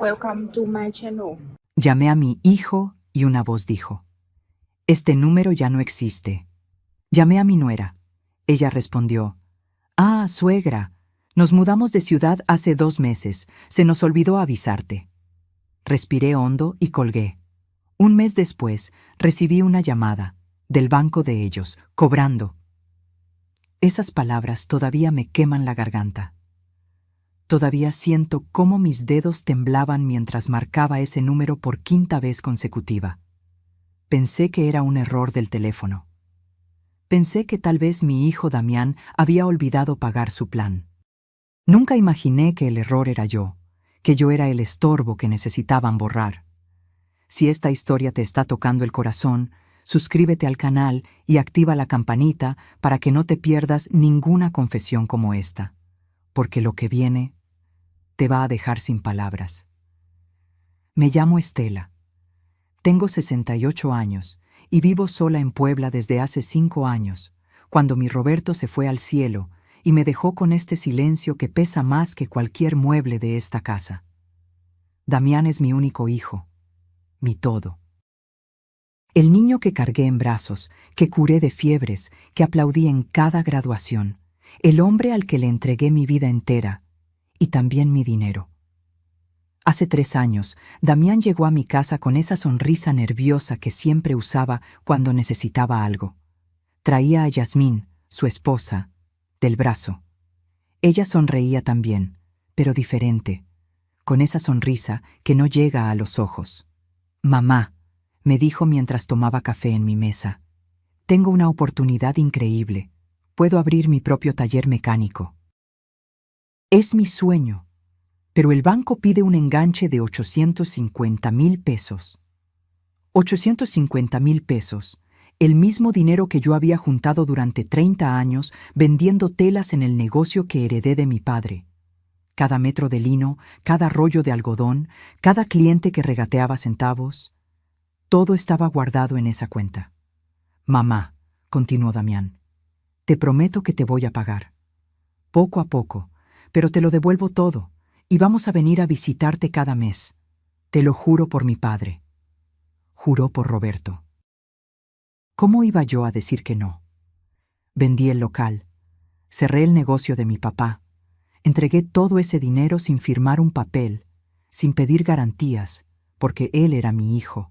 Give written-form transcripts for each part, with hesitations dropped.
Welcome to my channel. Llamé a mi hijo y una voz dijo: «Este número ya no existe». Llamé a mi nuera. Ella respondió: «Ah, suegra, nos mudamos de ciudad hace 2 meses. Se nos olvidó avisarte». Respiré hondo y colgué. 1 mes después, recibí una llamada del banco de ellos, cobrando. Esas palabras todavía me queman la garganta. Todavía siento cómo mis dedos temblaban mientras marcaba ese número por 5ª vez consecutiva. Pensé que era un error del teléfono. Pensé que tal vez mi hijo Damián había olvidado pagar su plan. Nunca imaginé que el error era yo, que yo era el estorbo que necesitaban borrar. Si esta historia te está tocando el corazón, suscríbete al canal y activa la campanita para que no te pierdas ninguna confesión como esta, porque lo que viene te va a dejar sin palabras. Me llamo Estela. Tengo 68 años y vivo sola en Puebla desde hace 5 años, cuando mi Roberto se fue al cielo y me dejó con este silencio que pesa más que cualquier mueble de esta casa. Damián es mi único hijo, mi todo. El niño que cargué en brazos, que curé de fiebres, que aplaudí en cada graduación, el hombre al que le entregué mi vida entera y también mi dinero. Hace 3 años, Damián llegó a mi casa con esa sonrisa nerviosa que siempre usaba cuando necesitaba algo. Traía a Yasmín, su esposa, del brazo. Ella sonreía también, pero diferente, con esa sonrisa que no llega a los ojos. «Mamá», me dijo mientras tomaba café en mi mesa, «tengo una oportunidad increíble. Puedo abrir mi propio taller mecánico. Es mi sueño, pero el banco pide un enganche de 850,000 pesos. 850,000 pesos, el mismo dinero que yo había juntado durante 30 años vendiendo telas en el negocio que heredé de mi padre. Cada metro de lino, cada rollo de algodón, cada cliente que regateaba centavos, todo estaba guardado en esa cuenta. «Mamá», continuó Damián, «te prometo que te voy a pagar. Poco a poco, pero te lo devuelvo todo, y vamos a venir a visitarte cada mes. Te lo juro por mi padre». Juró por Roberto. ¿Cómo iba yo a decir que no? Vendí el local, cerré el negocio de mi papá, entregué todo ese dinero sin firmar un papel, sin pedir garantías, porque él era mi hijo.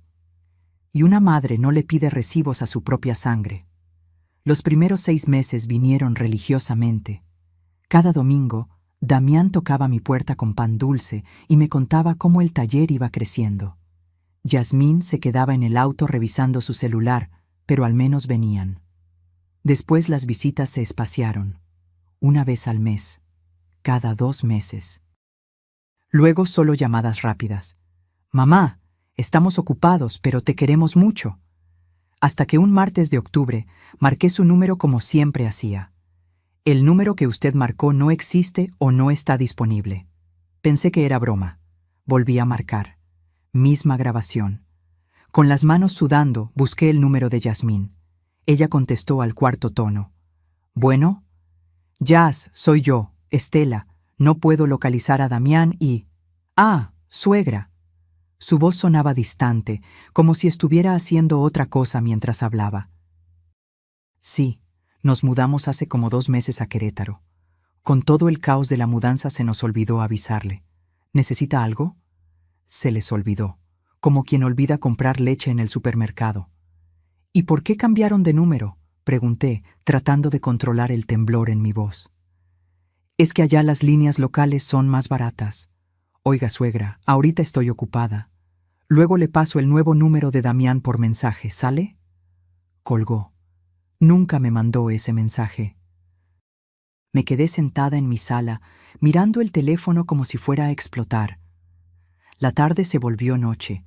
Y una madre no le pide recibos a su propia sangre. Los primeros 6 meses vinieron religiosamente. Cada domingo, Damián tocaba mi puerta con pan dulce y me contaba cómo el taller iba creciendo. Yasmín se quedaba en el auto revisando su celular, pero al menos venían. Después las visitas se espaciaron, 1 vez al mes, cada 2 meses. Luego solo llamadas rápidas. «Mamá, estamos ocupados, pero te queremos mucho». Hasta que un martes de octubre marqué su número como siempre hacía. «El número que usted marcó no existe o no está disponible». Pensé que era broma. Volví a marcar. Misma grabación. Con las manos sudando, busqué el número de Yasmín. Ella contestó al 4º tono. «¿Bueno?» «Yas, soy yo, Estela. No puedo localizar a Damián y...» «Ah, suegra». Su voz sonaba distante, como si estuviera haciendo otra cosa mientras hablaba. «Sí, nos mudamos hace como 2 meses a Querétaro. Con todo el caos de la mudanza se nos olvidó avisarle. ¿Necesita algo?» Se les olvidó, como quien olvida comprar leche en el supermercado. «¿Y por qué cambiaron de número?», pregunté, tratando de controlar el temblor en mi voz. «Es que allá las líneas locales son más baratas. Oiga, suegra, ahorita estoy ocupada. Luego le paso el nuevo número de Damián por mensaje, ¿sale?» Colgó. Nunca me mandó ese mensaje. Me quedé sentada en mi sala, mirando el teléfono como si fuera a explotar. La tarde se volvió noche.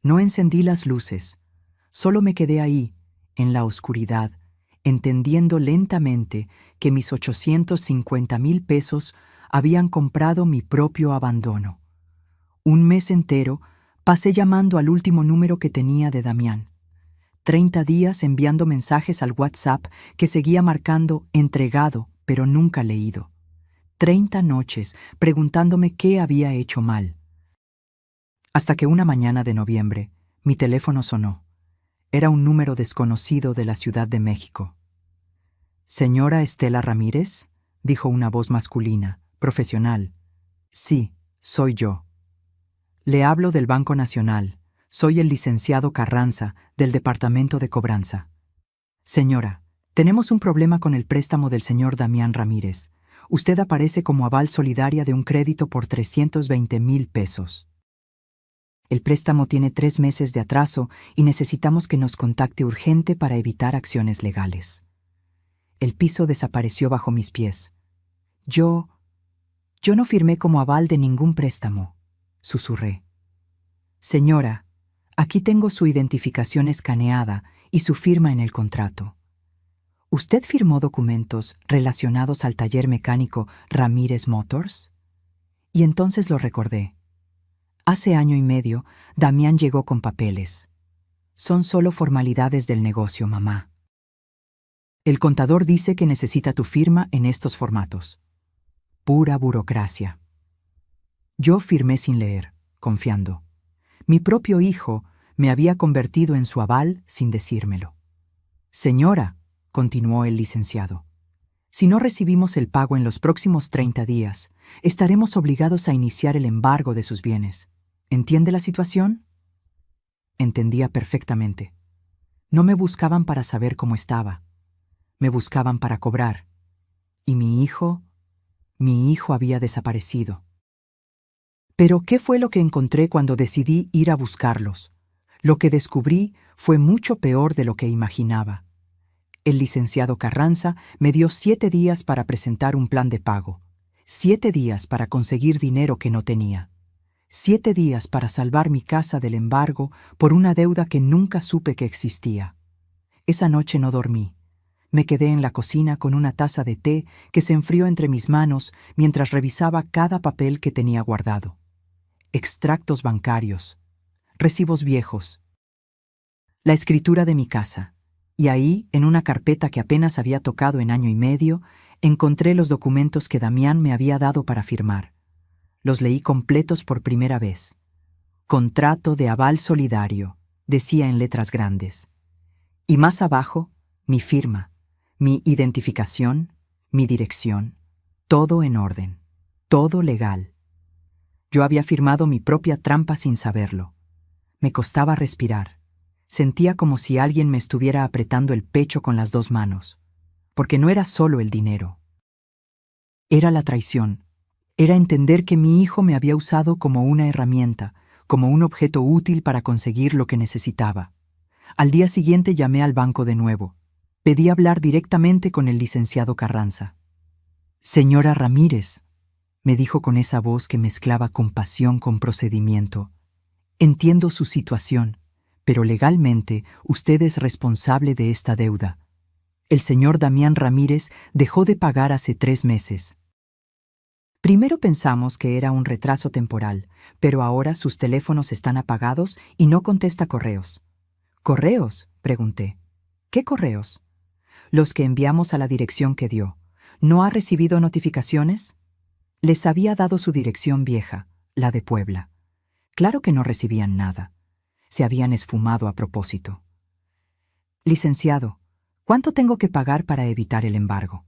No encendí las luces. Solo me quedé ahí, en la oscuridad, entendiendo lentamente que mis 850,000 pesos habían comprado mi propio abandono. 1 mes entero pasé llamando al último número que tenía de Damián. 30 días enviando mensajes al WhatsApp que seguía marcando entregado, pero nunca leído. 30 noches preguntándome qué había hecho mal. Hasta que una mañana de noviembre, mi teléfono sonó. Era un número desconocido de la Ciudad de México. «¿Señora Estela Ramírez?», dijo una voz masculina, profesional. «Sí, soy yo. Le hablo del Banco Nacional. Soy el licenciado Carranza, del Departamento de Cobranza. Señora, tenemos un problema con el préstamo del señor Damián Ramírez. Usted aparece como aval solidaria de un crédito por 320,000 pesos. El préstamo tiene 3 meses de atraso y necesitamos que nos contacte urgente para evitar acciones legales». El piso desapareció bajo mis pies. Yo no firmé como aval de ningún préstamo, susurré. «Señora, aquí tengo su identificación escaneada y su firma en el contrato. ¿Usted firmó documentos relacionados al taller mecánico Ramírez Motors?». Y entonces lo recordé. Hace 1 año y medio, Damián llegó con papeles. «Son solo formalidades del negocio, mamá. El contador dice que necesita tu firma en estos formatos». Pura burocracia. Yo firmé sin leer, confiando. Mi propio hijo me había convertido en su aval sin decírmelo. «Señora», continuó el licenciado, «si no recibimos el pago en los próximos 30 días, estaremos obligados a iniciar el embargo de sus bienes. ¿Entiende la situación?». Entendía perfectamente. No me buscaban para saber cómo estaba. Me buscaban para cobrar. Y mi hijo había desaparecido. Pero ¿qué fue lo que encontré cuando decidí ir a buscarlos? Lo que descubrí fue mucho peor de lo que imaginaba. El licenciado Carranza me dio 7 días para presentar un plan de pago, 7 días para conseguir dinero que no tenía, 7 días para salvar mi casa del embargo por una deuda que nunca supe que existía. Esa noche no dormí. Me quedé en la cocina con una taza de té que se enfrió entre mis manos mientras revisaba cada papel que tenía guardado. Extractos bancarios, recibos viejos, la escritura de mi casa. Y ahí, en una carpeta que apenas había tocado en 1 año y medio, encontré los documentos que Damián me había dado para firmar. Los leí completos por primera vez. «Contrato de aval solidario», decía en letras grandes. Y más abajo, mi firma, mi identificación, mi dirección, todo en orden, todo legal. Yo había firmado mi propia trampa sin saberlo. Me costaba respirar. Sentía como si alguien me estuviera apretando el pecho con las 2 manos, porque no era solo el dinero. Era la traición. Era entender que mi hijo me había usado como una herramienta, como un objeto útil para conseguir lo que necesitaba. Al día siguiente llamé al banco de nuevo. Pedí hablar directamente con el licenciado Carranza. «Señora Ramírez», me dijo con esa voz que mezclaba compasión con procedimiento, «entiendo su situación, pero legalmente usted es responsable de esta deuda. El señor Damián Ramírez dejó de pagar hace 3 meses. Primero pensamos que era un retraso temporal, pero ahora sus teléfonos están apagados y no contesta correos». «¿Correos?», pregunté. «¿Qué correos?». «Los que enviamos a la dirección que dio. ¿No ha recibido notificaciones?». Les había dado su dirección vieja, la de Puebla. Claro que no recibían nada. Se habían esfumado a propósito. «Licenciado, ¿cuánto tengo que pagar para evitar el embargo?».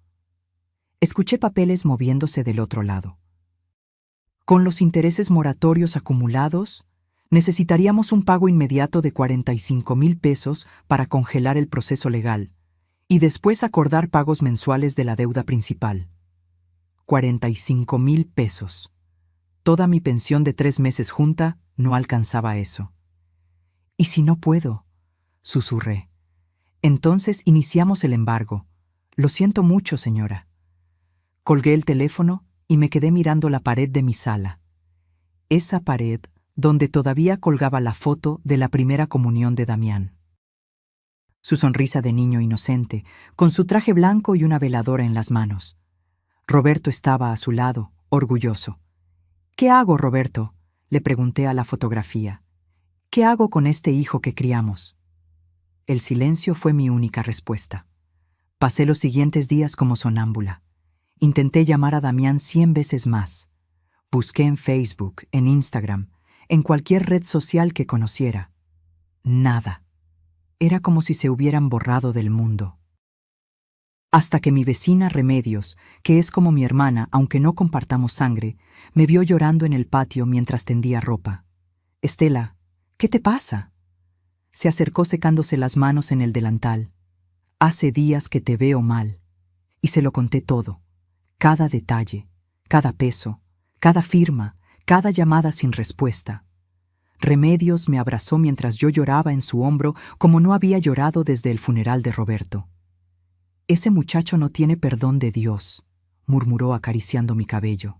Escuché papeles moviéndose del otro lado. «Con los intereses moratorios acumulados, necesitaríamos un pago inmediato de 45,000 pesos para congelar el proceso legal y después acordar pagos mensuales de la deuda principal». 45,000 pesos. Toda mi pensión de 3 meses junta no alcanzaba eso. «¿Y si no puedo?», susurré. «Entonces iniciamos el embargo. Lo siento mucho, señora». Colgué el teléfono y me quedé mirando la pared de mi sala. Esa pared donde todavía colgaba la foto de la primera comunión de Damián. Su sonrisa de niño inocente, con su traje blanco y una veladora en las manos. Roberto estaba a su lado, orgulloso. «¿Qué hago, Roberto?», le pregunté a la fotografía. «¿Qué hago con este hijo que criamos?». El silencio fue mi única respuesta. Pasé los siguientes días como sonámbula. Intenté llamar a Damián 100 veces más. Busqué en Facebook, en Instagram, en cualquier red social que conociera. Nada. Era como si se hubieran borrado del mundo. Hasta que mi vecina Remedios, que es como mi hermana aunque no compartamos sangre, me vio llorando en el patio mientras tendía ropa. «Estela, ¿qué te pasa?». Se acercó secándose las manos en el delantal. «Hace días que te veo mal». Y se lo conté todo. Cada detalle, cada peso, cada firma, cada llamada sin respuesta. Remedios me abrazó mientras yo lloraba en su hombro como no había llorado desde el funeral de Roberto. «Ese muchacho no tiene perdón de Dios», murmuró acariciando mi cabello.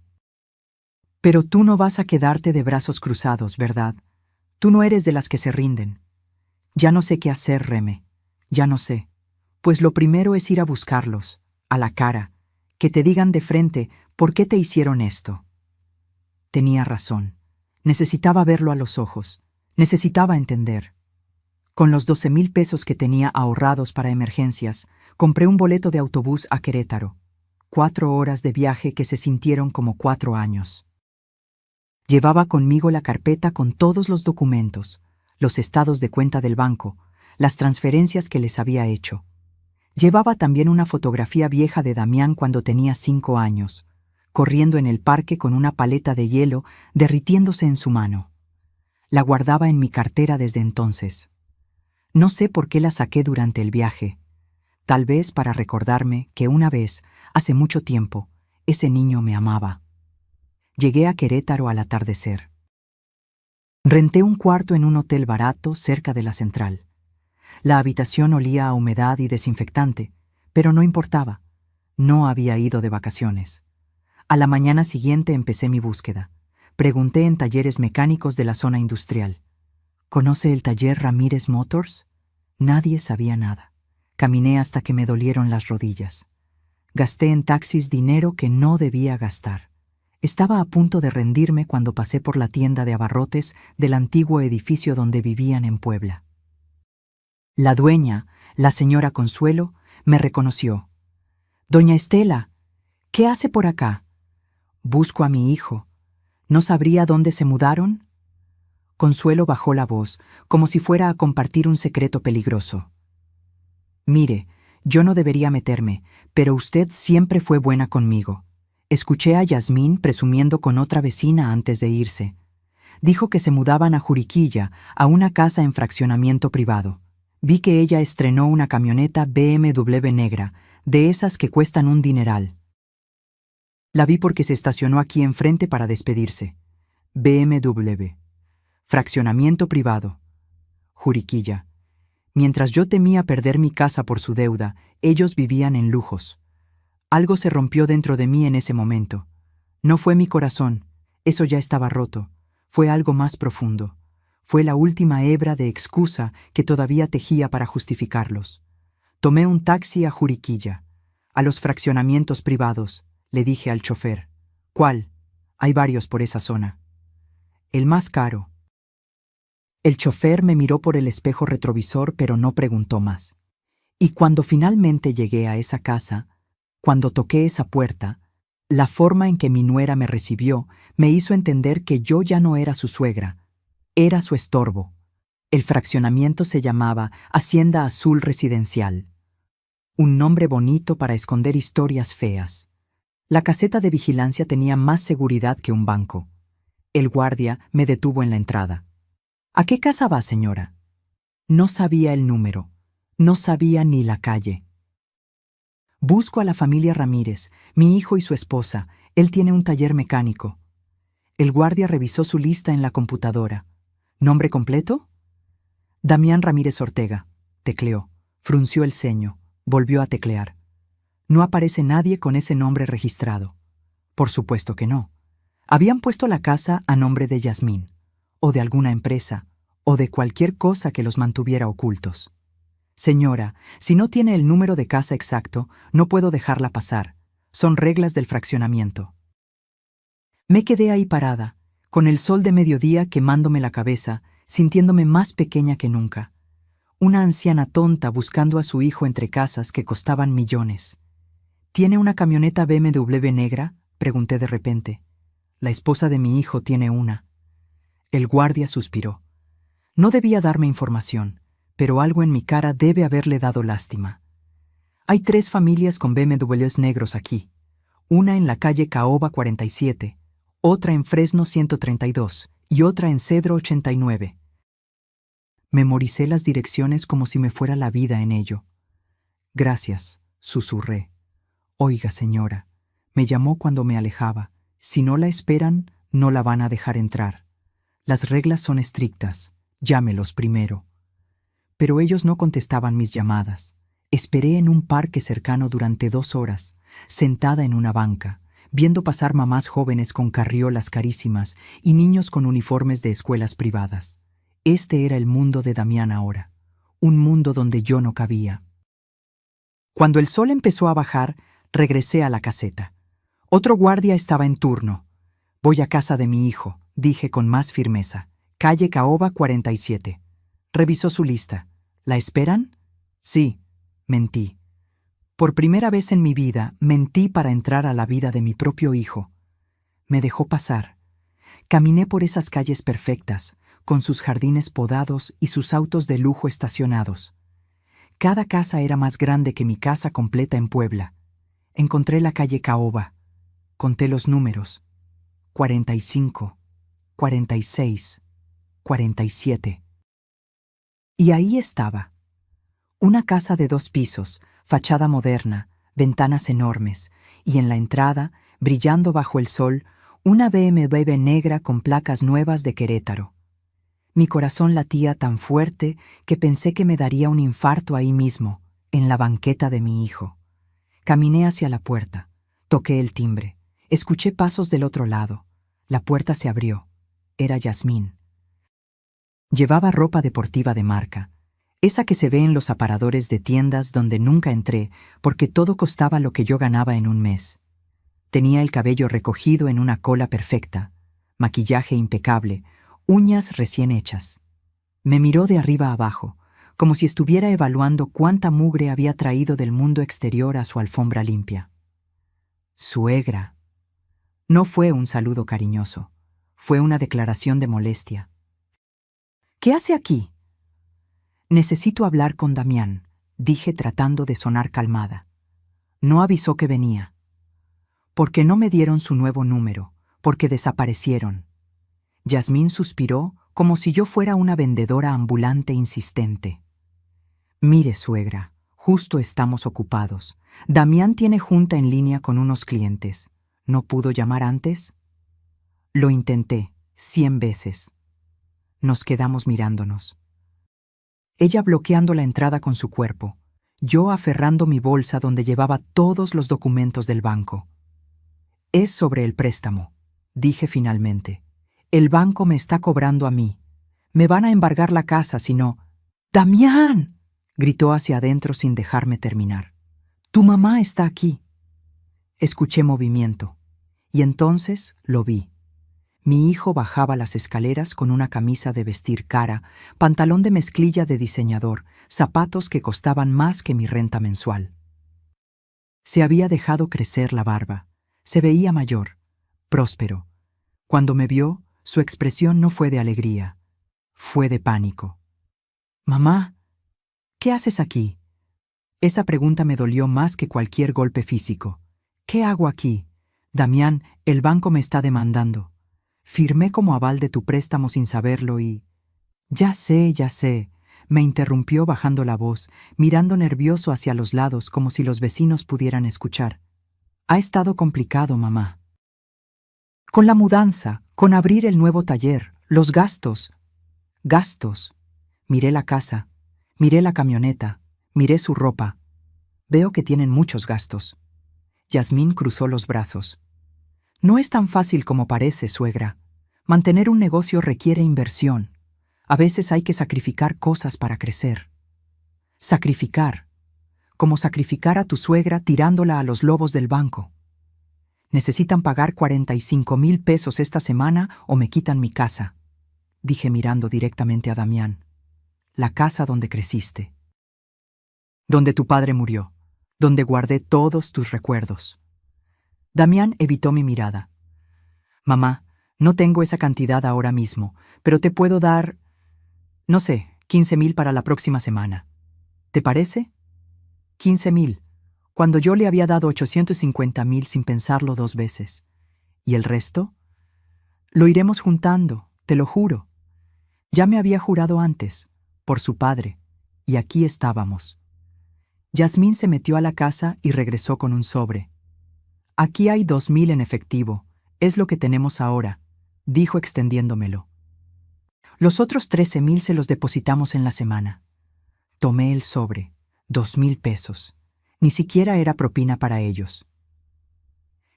«Pero tú no vas a quedarte de brazos cruzados, ¿verdad? Tú no eres de las que se rinden». «Ya no sé qué hacer, Reme. Ya no sé. Pues lo primero es ir a buscarlos, a la cara, que te digan de frente por qué te hicieron esto». Tenía razón. Necesitaba verlo a los ojos. Necesitaba entender. Con los 12,000 pesos que tenía ahorrados para emergencias, compré un boleto de autobús a Querétaro. 4 horas de viaje que se sintieron como 4 años. Llevaba conmigo la carpeta con todos los documentos, los estados de cuenta del banco, las transferencias que les había hecho. Llevaba también una fotografía vieja de Damián cuando tenía 5 años, corriendo en el parque con una paleta de hielo derritiéndose en su mano. La guardaba en mi cartera desde entonces. No sé por qué la saqué durante el viaje. Tal vez para recordarme que una vez, hace mucho tiempo, ese niño me amaba. Llegué a Querétaro al atardecer. Renté un cuarto en un hotel barato cerca de la central. La habitación olía a humedad y desinfectante, pero no importaba. No había ido de vacaciones. A la mañana siguiente empecé mi búsqueda. Pregunté en talleres mecánicos de la zona industrial. ¿Conoce el taller Ramírez Motors? Nadie sabía nada. Caminé hasta que me dolieron las rodillas. Gasté en taxis dinero que no debía gastar. Estaba a punto de rendirme cuando pasé por la tienda de abarrotes del antiguo edificio donde vivían en Puebla. La dueña, la señora Consuelo, me reconoció. «Doña Estela, ¿qué hace por acá?» «Busco a mi hijo. ¿No sabría dónde se mudaron?» Consuelo bajó la voz, como si fuera a compartir un secreto peligroso. «Mire, yo no debería meterme, pero usted siempre fue buena conmigo. Escuché a Yasmín presumiendo con otra vecina antes de irse. Dijo que se mudaban a Juriquilla, a una casa en fraccionamiento privado. Vi que ella estrenó una camioneta BMW negra, de esas que cuestan un dineral. La vi porque se estacionó aquí enfrente para despedirse. BMW. Fraccionamiento privado. Juriquilla. Mientras yo temía perder mi casa por su deuda, ellos vivían en lujos. Algo se rompió dentro de mí en ese momento. No fue mi corazón, eso ya estaba roto. Fue algo más profundo. Fue la última hebra de excusa que todavía tejía para justificarlos. Tomé un taxi a Juriquilla, a los fraccionamientos privados. Le dije al chofer. «¿Cuál? Hay varios por esa zona». «El más caro». El chofer me miró por el espejo retrovisor, pero no preguntó más. Y cuando finalmente llegué a esa casa, cuando toqué esa puerta, la forma en que mi nuera me recibió me hizo entender que yo ya no era su suegra, era su estorbo. El fraccionamiento se llamaba Hacienda Azul Residencial. Un nombre bonito para esconder historias feas. La caseta de vigilancia tenía más seguridad que un banco. El guardia me detuvo en la entrada. «¿A qué casa va, señora?» No sabía el número, no sabía ni la calle. «Busco a la familia Ramírez, mi hijo y su esposa. Él tiene un taller mecánico». El guardia revisó su lista en la computadora. «¿Nombre completo?» «Damián Ramírez Ortega», tecleó, frunció el ceño, volvió a teclear. «No aparece nadie con ese nombre registrado». Por supuesto que no. Habían puesto la casa a nombre de Yasmín, o de alguna empresa, o de cualquier cosa que los mantuviera ocultos. «Señora, si no tiene el número de casa exacto, no puedo dejarla pasar. Son reglas del fraccionamiento». Me quedé ahí parada, con el sol de mediodía quemándome la cabeza, sintiéndome más pequeña que nunca. Una anciana tonta buscando a su hijo entre casas que costaban millones. «¿Tiene una camioneta BMW negra?», pregunté de repente. «La esposa de mi hijo tiene una». El guardia suspiró. No debía darme información, pero algo en mi cara debe haberle dado lástima. Hay 3 familias con BMWs negros aquí. Una en la calle Caoba 47, otra en Fresno 132 y otra en Cedro 89. Memoricé las direcciones como si me fuera la vida en ello. Gracias, susurré. Oiga, señora, me llamó cuando me alejaba. Si no la esperan, no la van a dejar entrar. Las reglas son estrictas. Llámelos primero. Pero ellos no contestaban mis llamadas. Esperé en un parque cercano durante 2 horas, sentada en una banca, viendo pasar mamás jóvenes con carriolas carísimas y niños con uniformes de escuelas privadas. Este era el mundo de Damián ahora, un mundo donde yo no cabía. Cuando el sol empezó a bajar, regresé a la caseta. Otro guardia estaba en turno. Voy a casa de mi hijo, dije con más firmeza. Calle Caoba 47. Revisó su lista. ¿La esperan? Sí, mentí. Por primera vez en mi vida, mentí para entrar a la vida de mi propio hijo. Me dejó pasar. Caminé por esas calles perfectas, con sus jardines podados y sus autos de lujo estacionados. Cada casa era más grande que mi casa completa en Puebla. Encontré la calle Caoba. Conté los números. 45, 46, 47. Y ahí estaba. Una casa de 2 pisos, fachada moderna, ventanas enormes, y en la entrada, brillando bajo el sol, una BMW negra con placas nuevas de Querétaro. Mi corazón latía tan fuerte que pensé que me daría un infarto ahí mismo, en la banqueta de mi hijo. Caminé hacia la puerta, toqué el timbre, escuché pasos del otro lado. La puerta se abrió. Era Yasmín. Llevaba ropa deportiva de marca, esa que se ve en los aparadores de tiendas donde nunca entré porque todo costaba lo que yo ganaba en un mes. Tenía el cabello recogido en una cola perfecta, maquillaje impecable, uñas recién hechas. Me miró de arriba a abajo, como si estuviera evaluando cuánta mugre había traído del mundo exterior a su alfombra limpia. Suegra. No fue un saludo cariñoso, fue una declaración de molestia. ¿Qué hace aquí? Necesito hablar con Damián, dije tratando de sonar calmada. No avisó que venía. Porque no me dieron su nuevo número, porque desaparecieron. Yasmín suspiró como si yo fuera una vendedora ambulante insistente. Mire, suegra, justo estamos ocupados. Damián tiene junta en línea con unos clientes. ¿No pudo llamar antes? Lo intenté, 100 veces. Nos quedamos mirándonos. Ella bloqueando la entrada con su cuerpo, yo aferrando mi bolsa donde llevaba todos los documentos del banco. Es sobre el préstamo, dije finalmente. El banco me está cobrando a mí. Me van a embargar la casa si no... ¡Damián!, gritó hacia adentro sin dejarme terminar. Tu mamá está aquí. Escuché movimiento, y entonces lo vi. Mi hijo bajaba las escaleras con una camisa de vestir cara, pantalón de mezclilla de diseñador, zapatos que costaban más que mi renta mensual. Se había dejado crecer la barba. Se veía mayor, próspero. Cuando me vio, su expresión no fue de alegría, fue de pánico. «Mamá, ¿qué haces aquí?» Esa pregunta me dolió más que cualquier golpe físico. «¿Qué hago aquí? Damián, el banco me está demandando. Firmé como aval de tu préstamo sin saberlo y...» Ya sé, me interrumpió bajando la voz, mirando nervioso hacia los lados como si los vecinos pudieran escuchar. Ha estado complicado, mamá. Con la mudanza, con abrir el nuevo taller, los gastos. Gastos. Miré la casa, miré la camioneta, miré su ropa. Veo que tienen muchos gastos. Yasmín cruzó los brazos. No es tan fácil como parece, suegra. Mantener un negocio requiere inversión. A veces hay que sacrificar cosas para crecer. Sacrificar. Como sacrificar a tu suegra tirándola a los lobos del banco. Necesitan pagar 45,000 pesos esta semana o me quitan mi casa, dije mirando directamente a Damián. La casa donde creciste. Donde tu padre murió. Donde guardé todos tus recuerdos. Damián evitó mi mirada. Mamá, No tengo esa cantidad ahora mismo, pero te puedo dar, no sé, 15,000 para la próxima semana. ¿Te parece? 15,000, cuando yo le había dado 850,000 sin pensarlo 2 veces. ¿Y el resto? Lo iremos juntando, te lo juro. Ya me había jurado antes, por su padre, y aquí estábamos. Yasmín se metió a la casa y regresó con un sobre. Aquí hay 2,000 en efectivo, es lo que tenemos ahora, dijo extendiéndomelo. Los otros 13,000 se los depositamos en la semana. Tomé el sobre, 2,000 pesos. Ni siquiera era propina para ellos.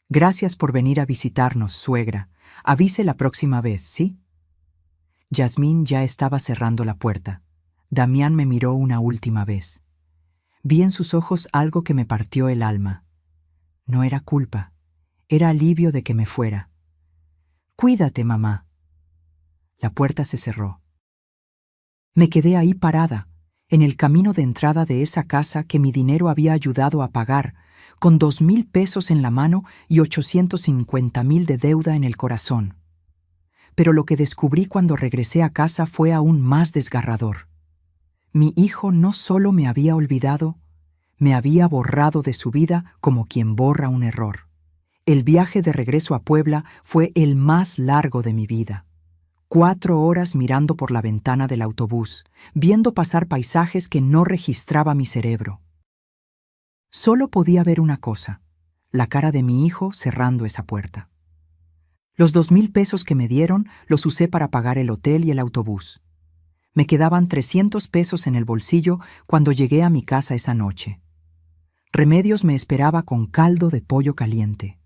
Gracias por venir a visitarnos, suegra. Avise la próxima vez, ¿sí? Yasmín ya estaba cerrando la puerta. Damián me miró una última vez. Vi en sus ojos algo que me partió el alma. No era culpa, era alivio de que me fuera. Cuídate, mamá. La puerta se cerró. Me quedé ahí parada, en el camino de entrada de esa casa que mi dinero había ayudado a pagar, con 2,000 pesos en la mano y 850,000 de deuda en el corazón. Pero lo que descubrí cuando regresé a casa fue aún más desgarrador. Mi hijo no solo me había olvidado, me había borrado de su vida como quien borra un error. El viaje de regreso a Puebla fue el más largo de mi vida. 4 horas mirando por la ventana del autobús, viendo pasar paisajes que no registraba mi cerebro. Solo podía ver una cosa, la cara de mi hijo cerrando esa puerta. Los 2,000 pesos que me dieron los usé para pagar el hotel y el autobús. Me quedaban 300 pesos en el bolsillo cuando llegué a mi casa esa noche. Remedios me esperaba con caldo de pollo caliente.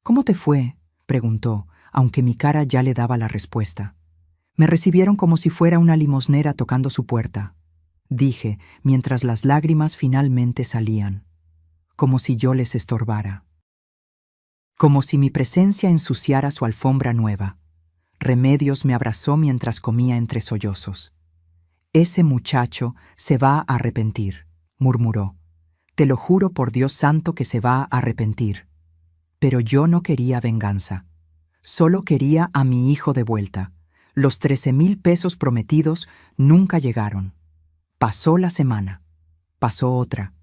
«¿Cómo te fue?», preguntó, aunque mi cara ya le daba la respuesta. Me recibieron como si fuera una limosnera tocando su puerta, dije, mientras las lágrimas finalmente salían. Como si yo les estorbara. Como si mi presencia ensuciara su alfombra nueva. Remedios me abrazó mientras comía entre sollozos. «Ese muchacho se va a arrepentir», murmuró. «Te lo juro por Dios santo que se va a arrepentir». Pero yo no quería venganza. Solo quería a mi hijo de vuelta. Los 13,000 pesos prometidos nunca llegaron. Pasó la semana. Pasó otra.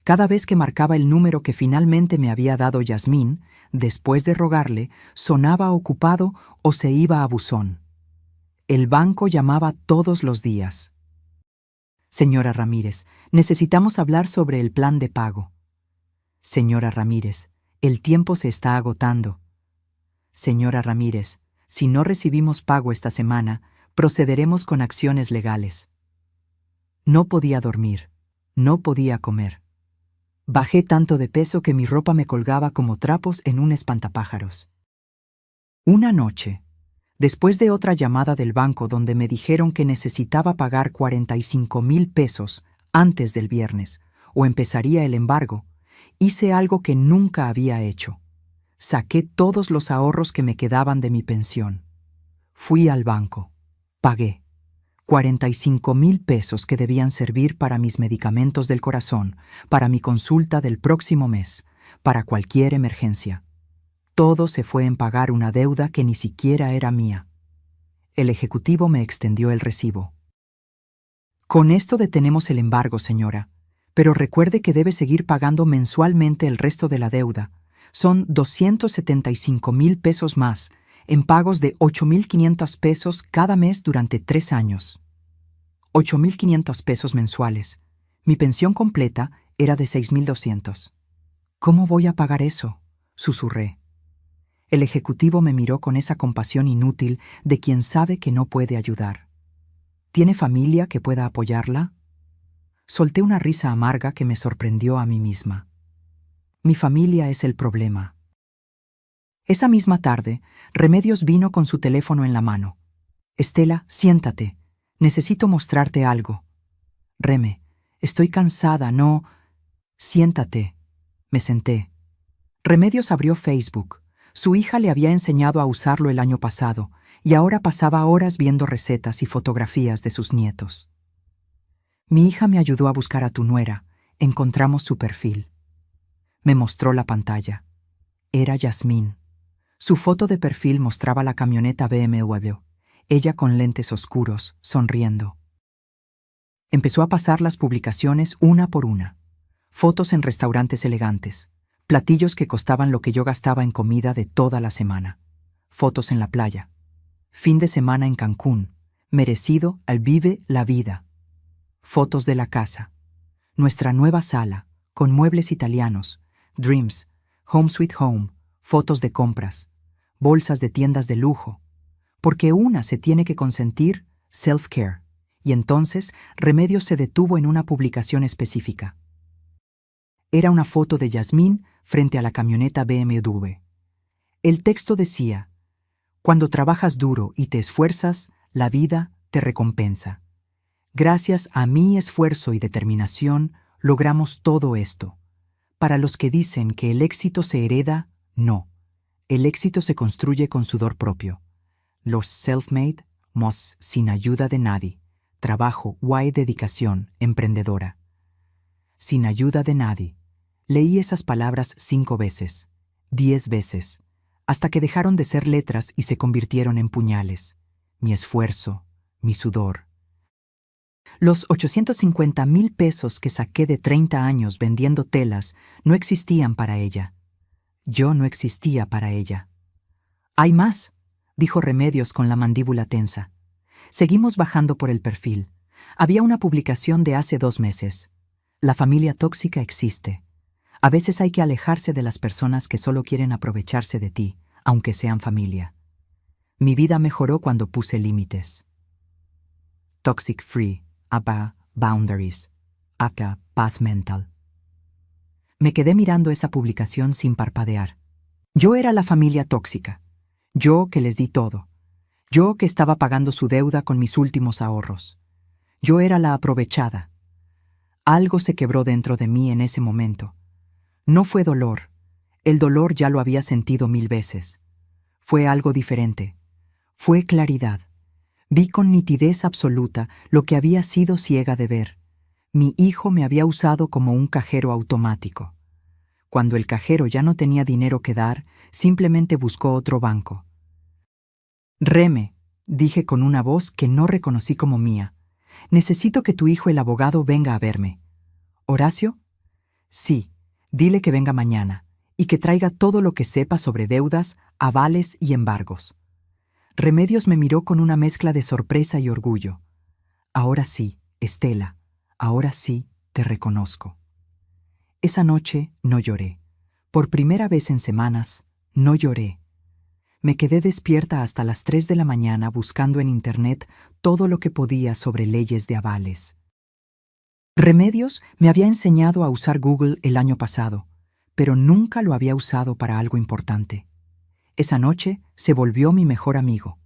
Cada vez que marcaba el número que finalmente me había dado Yasmín, después de rogarle, sonaba ocupado o se iba a buzón. El banco llamaba todos los días. «Señora Ramírez, necesitamos hablar sobre el plan de pago». «Señora Ramírez, el tiempo se está agotando». «Señora Ramírez, si no recibimos pago esta semana, procederemos con acciones legales». No podía dormir, no podía comer. Bajé tanto de peso que mi ropa me colgaba como trapos en un espantapájaros. Una noche, después de otra llamada del banco donde me dijeron que necesitaba pagar 45,000 pesos antes del viernes, o empezaría el embargo, hice algo que nunca había hecho. Saqué todos los ahorros que me quedaban de mi pensión. Fui al banco. Pagué. 45,000 pesos que debían servir para mis medicamentos del corazón, para mi consulta del próximo mes, para cualquier emergencia. Todo se fue en pagar una deuda que ni siquiera era mía. El ejecutivo me extendió el recibo. «Con esto detenemos el embargo, señora, pero recuerde que debe seguir pagando mensualmente el resto de la deuda. Son 275,000 pesos más, en pagos de 8,500 pesos cada mes durante 3 años. 8,500 pesos mensuales. Mi pensión completa era de 6,200. «¿Cómo voy a pagar eso?», susurré. El ejecutivo me miró con esa compasión inútil de quien sabe que no puede ayudar. «¿Tiene familia que pueda apoyarla?». Solté una risa amarga que me sorprendió a mí misma. «Mi familia es el problema». Esa misma tarde, Remedios vino con su teléfono en la mano. «Estela, siéntate. Necesito mostrarte algo». «Reme, estoy cansada, no...». «Siéntate». Me senté. Remedios abrió Facebook. Su hija le había enseñado a usarlo el año pasado, y ahora pasaba horas viendo recetas y fotografías de sus nietos. «Mi hija me ayudó a buscar a tu nuera. Encontramos su perfil». Me mostró la pantalla. Era Yasmín. Su foto de perfil mostraba la camioneta BMW, ella con lentes oscuros, sonriendo. Empezó a pasar las publicaciones una por una. Fotos en restaurantes elegantes, platillos que costaban lo que yo gastaba en comida de toda la semana. Fotos en la playa. Fin de semana en Cancún, merecido al vive la vida. Fotos de la casa. Nuestra nueva sala, con muebles italianos, Dreams, Home Sweet Home, fotos de compras, bolsas de tiendas de lujo. Porque una se tiene que consentir self-care. Y entonces Remedios se detuvo en una publicación específica. Era una foto de Yasmín frente a la camioneta BMW. El texto decía: cuando trabajas duro y te esfuerzas, la vida te recompensa. Gracias a mi esfuerzo y determinación, logramos todo esto. Para los que dicen que el éxito se hereda, no. El éxito se construye con sudor propio. Los self-made, mos sin ayuda de nadie. Trabajo, guay, dedicación, emprendedora. Sin ayuda de nadie. Leí esas palabras 5 veces, 10 veces, hasta que dejaron de ser letras y se convirtieron en puñales. Mi esfuerzo, mi sudor. Los 850,000 pesos que saqué de 30 años vendiendo telas no existían para ella. Yo no existía para ella. «Hay más», dijo Remedios con la mandíbula tensa. Seguimos bajando por el perfil. Había una publicación de hace 2 meses. La familia tóxica existe. A veces hay que alejarse de las personas que solo quieren aprovecharse de ti, aunque sean familia. Mi vida mejoró cuando puse límites. Toxic free, apa boundaries, acá paz mental. Me quedé mirando esa publicación sin parpadear. Yo era la familia tóxica. Yo que les di todo. Yo que estaba pagando su deuda con mis últimos ahorros. Yo era la aprovechada. Algo se quebró dentro de mí en ese momento. No fue dolor. El dolor ya lo había sentido 1000 veces. Fue algo diferente. Fue claridad. Vi con nitidez absoluta lo que había sido ciega de ver. Mi hijo me había usado como un cajero automático. Cuando el cajero ya no tenía dinero que dar, simplemente buscó otro banco. «Reme», dije con una voz que no reconocí como mía, «necesito que tu hijo el abogado venga a verme». «¿Horacio?» «Sí, dile que venga mañana y que traiga todo lo que sepa sobre deudas, avales y embargos». Remedios me miró con una mezcla de sorpresa y orgullo. «Ahora sí, Estela, ahora sí te reconozco». Esa noche no lloré. Por primera vez en semanas, no lloré. Me quedé despierta hasta las 3 de la mañana buscando en Internet todo lo que podía sobre leyes de avales. Remedios me había enseñado a usar Google el año pasado, pero nunca lo había usado para algo importante. Esa noche se volvió mi mejor amigo.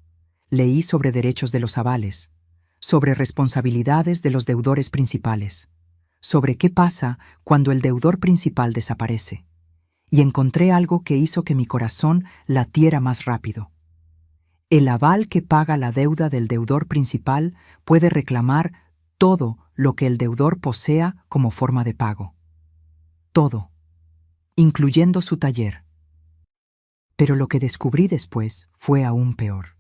Leí sobre derechos de los avales, sobre responsabilidades de los deudores principales, sobre qué pasa cuando el deudor principal desaparece. Y encontré algo que hizo que mi corazón latiera más rápido. El aval que paga la deuda del deudor principal puede reclamar todo lo que el deudor posea como forma de pago. Todo, incluyendo su taller. Pero lo que descubrí después fue aún peor.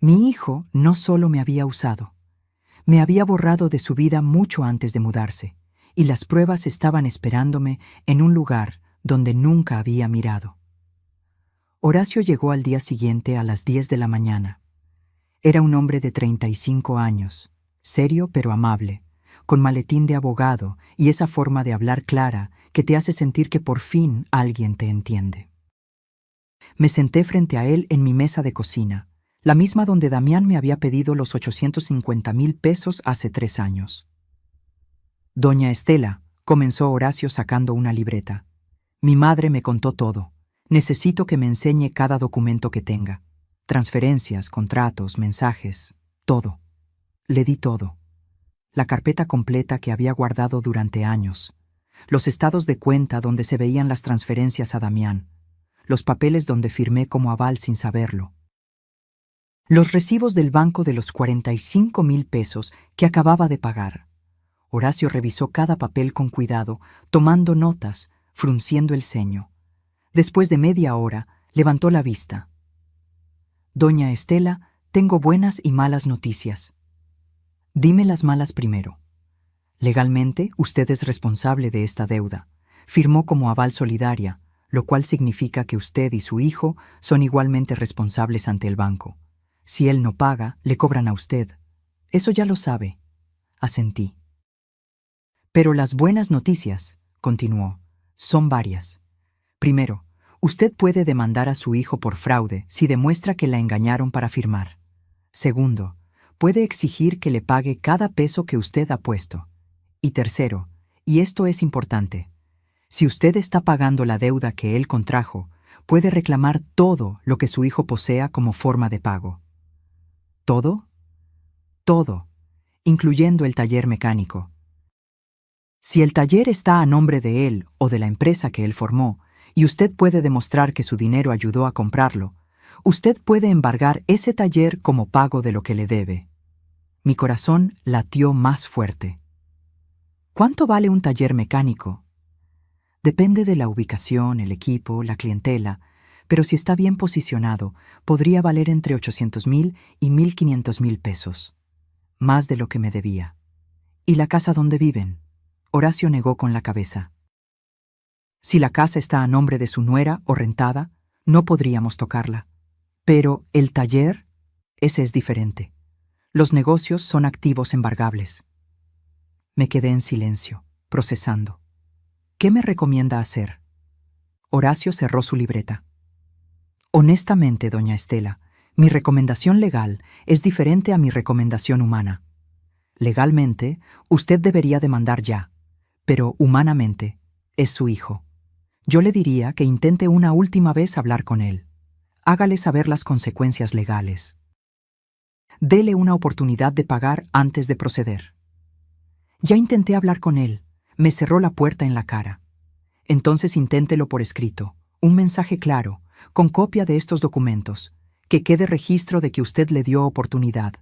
Mi hijo no solo me había usado, me había borrado de su vida mucho antes de mudarse, y las pruebas estaban esperándome en un lugar donde nunca había mirado. Horacio llegó al día siguiente a las 10 de la mañana. Era un hombre de 35 años, serio pero amable, con maletín de abogado y esa forma de hablar clara que te hace sentir que por fin alguien te entiende. Me senté frente a él en mi mesa de cocina, la misma donde Damián me había pedido los 850,000 pesos hace 3 años. «Doña Estela», comenzó Horacio sacando una libreta. «Mi madre me contó todo. Necesito que me enseñe cada documento que tenga. Transferencias, contratos, mensajes, todo». Le di todo. La carpeta completa que había guardado durante años. Los estados de cuenta donde se veían las transferencias a Damián. Los papeles donde firmé como aval sin saberlo. Los recibos del banco de los 45,000 pesos que acababa de pagar. Horacio revisó cada papel con cuidado, tomando notas, frunciendo el ceño. Después de media hora, Levantó la vista. Doña Estela, tengo buenas y malas noticias. Dime las malas primero. Legalmente, usted es responsable de esta deuda. Firmó como aval solidaria, lo cual significa que usted y su hijo son igualmente responsables ante el banco. Si él no paga, le cobran a usted. Eso ya lo sabe. Asentí. Pero las buenas noticias, continuó, son varias. Primero, usted puede demandar a su hijo por fraude si demuestra que la engañaron para firmar. Segundo, puede exigir que le pague cada peso que usted ha puesto. Y tercero, y esto es importante, si usted está pagando la deuda que él contrajo, puede reclamar todo lo que su hijo posea como forma de pago. ¿Todo? Todo, incluyendo el taller mecánico. Si el taller está a nombre de él o de la empresa que él formó, y usted puede demostrar que su dinero ayudó a comprarlo, usted puede embargar ese taller como pago de lo que le debe. Mi corazón latió más fuerte. ¿Cuánto vale un taller mecánico? Depende de la ubicación, el equipo, la clientela, pero si está bien posicionado, podría valer entre 800,000 y 1,500,000 pesos. Más de lo que me debía. ¿Y la casa donde viven? Horacio negó con la cabeza. Si la casa está a nombre de su nuera o rentada, no podríamos tocarla. Pero el taller, ese es diferente. Los negocios son activos embargables. Me quedé en silencio, procesando. ¿Qué me recomienda hacer? Horacio cerró su libreta. Honestamente, doña Estela, mi recomendación legal es diferente a mi recomendación humana. Legalmente, usted debería demandar ya, pero humanamente, es su hijo. Yo le diría que intente una última vez hablar con él. Hágale saber las consecuencias legales. Dele una oportunidad de pagar antes de proceder. Ya intenté hablar con él. Me cerró la puerta en la cara. Entonces inténtelo por escrito, un mensaje claro, con copia de estos documentos, que quede registro de que usted le dio oportunidad.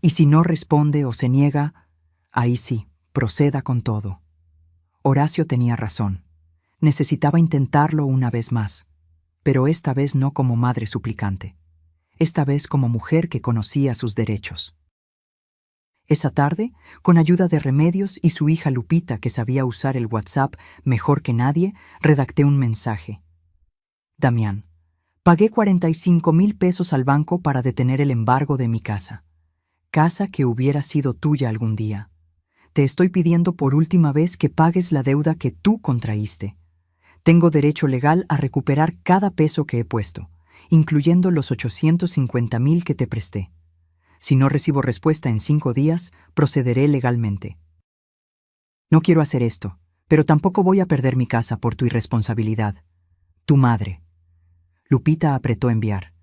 Y si no responde o se niega, ahí sí, proceda con todo. Horacio tenía razón. Necesitaba intentarlo una vez más, pero esta vez no como madre suplicante. Esta vez como mujer que conocía sus derechos. Esa tarde, con ayuda de Remedios y su hija Lupita, que sabía usar el WhatsApp mejor que nadie, redacté un mensaje. Damián, pagué 45,000 pesos al banco para detener el embargo de mi casa. Casa que hubiera sido tuya algún día. Te estoy pidiendo por última vez que pagues la deuda que tú contraíste. Tengo derecho legal a recuperar cada peso que he puesto, incluyendo los 850,000 que te presté. Si no recibo respuesta en 5 días, procederé legalmente. No quiero hacer esto, pero tampoco voy a perder mi casa por tu irresponsabilidad. Tu madre. Lupita apretó enviar.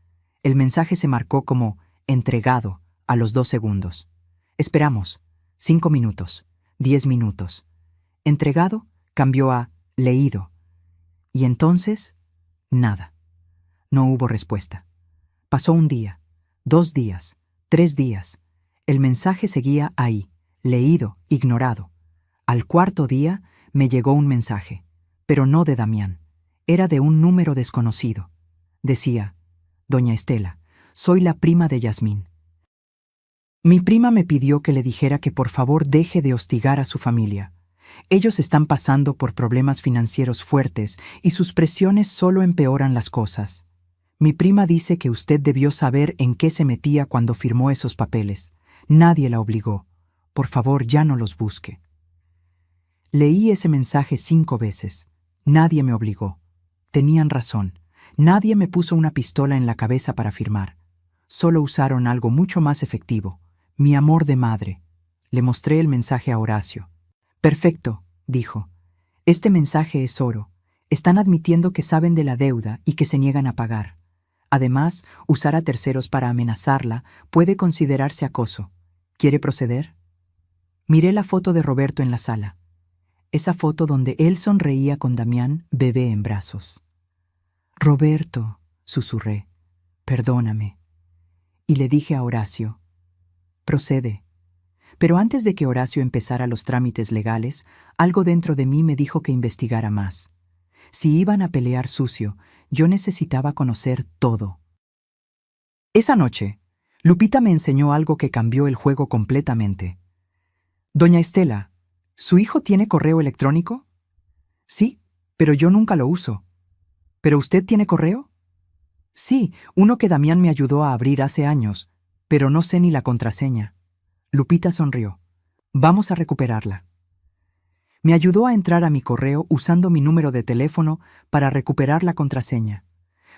El mensaje se marcó como entregado a los 2 segundos. Esperamos. 5 minutos. 10 minutos. Entregado cambió a leído. Y entonces, nada. No hubo respuesta. Pasó un día, 2 días. 3 días. El mensaje seguía ahí, leído, ignorado. Al 4.º día me llegó un mensaje, pero no de Damián. Era de un número desconocido. Decía, Doña Estela, soy la prima de Yasmín. Mi prima me pidió que le dijera que por favor deje de hostigar a su familia. Ellos están pasando por problemas financieros fuertes y sus presiones solo empeoran las cosas. Mi prima dice que usted debió saber en qué se metía cuando firmó esos papeles. Nadie la obligó. Por favor, ya no los busque. Leí ese mensaje 5 veces. Nadie me obligó. Tenían razón. Nadie me puso una pistola en la cabeza para firmar. Solo usaron algo mucho más efectivo. Mi amor de madre. Le mostré el mensaje a Horacio. Perfecto, dijo. Este mensaje es oro. Están admitiendo que saben de la deuda y que se niegan a pagar. Además, usar a terceros para amenazarla puede considerarse acoso. ¿Quiere proceder? Miré la foto de Roberto en la sala. Esa foto donde él sonreía con Damián, bebé en brazos. Roberto, susurré, perdóname. Y le dije a Horacio, procede. Pero antes de que Horacio empezara los trámites legales, algo dentro de mí me dijo que investigara más. Si iban a pelear sucio, Yo necesitaba conocer todo. Esa noche, Lupita me enseñó algo que cambió el juego completamente. Doña Estela, ¿su hijo tiene correo electrónico? Sí, pero yo nunca lo uso. ¿Pero usted tiene correo? Sí, uno que Damián me ayudó a abrir hace años, pero no sé ni la contraseña. Lupita sonrió. Vamos a recuperarla. Me ayudó a entrar a mi correo usando mi número de teléfono para recuperar la contraseña.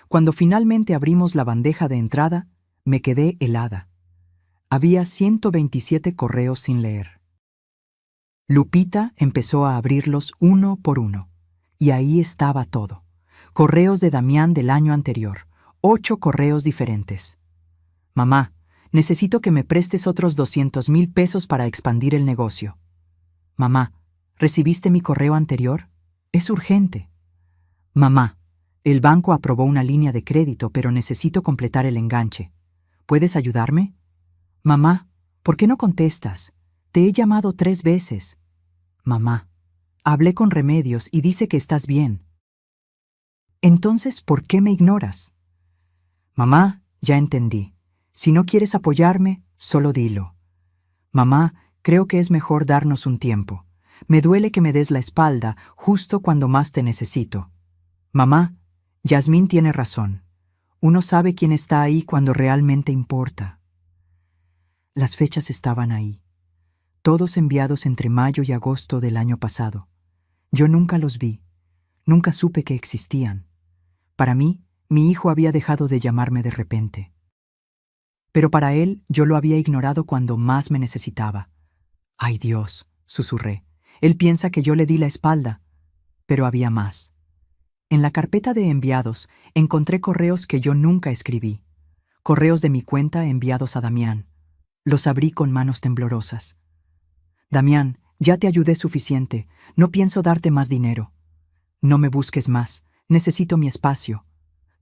Cuando finalmente abrimos la bandeja de entrada, me quedé helada. Había 127 correos sin leer. Lupita empezó a abrirlos uno por uno, y ahí estaba todo. Correos de Damián del año anterior, 8 correos diferentes. Mamá, necesito que me prestes otros 200,000 pesos para expandir el negocio. Mamá, ¿recibiste mi correo anterior? Es urgente. Mamá, el banco aprobó una línea de crédito, pero necesito completar el enganche. ¿Puedes ayudarme? Mamá, ¿por qué no contestas? Te he llamado 3 veces. Mamá, hablé con Remedios y dice que estás bien. Entonces, ¿por qué me ignoras? Mamá, ya entendí. Si no quieres apoyarme, solo dilo. Mamá, creo que es mejor darnos un tiempo. Me duele que me des la espalda justo cuando más te necesito. Mamá, Yasmín tiene razón. Uno sabe quién está ahí cuando realmente importa. Las fechas estaban ahí, todos enviados entre mayo y agosto del año pasado. Yo nunca los vi, nunca supe que existían. Para mí, mi hijo había dejado de llamarme de repente. Pero para él, yo lo había ignorado cuando más me necesitaba. ¡Ay Dios!, susurré. Él piensa que yo le di la espalda. Pero había más. En la carpeta de enviados encontré correos que yo nunca escribí. Correos de mi cuenta enviados a Damián. Los abrí con manos temblorosas. Damián, ya te ayudé suficiente. No pienso darte más dinero. No me busques más. Necesito mi espacio.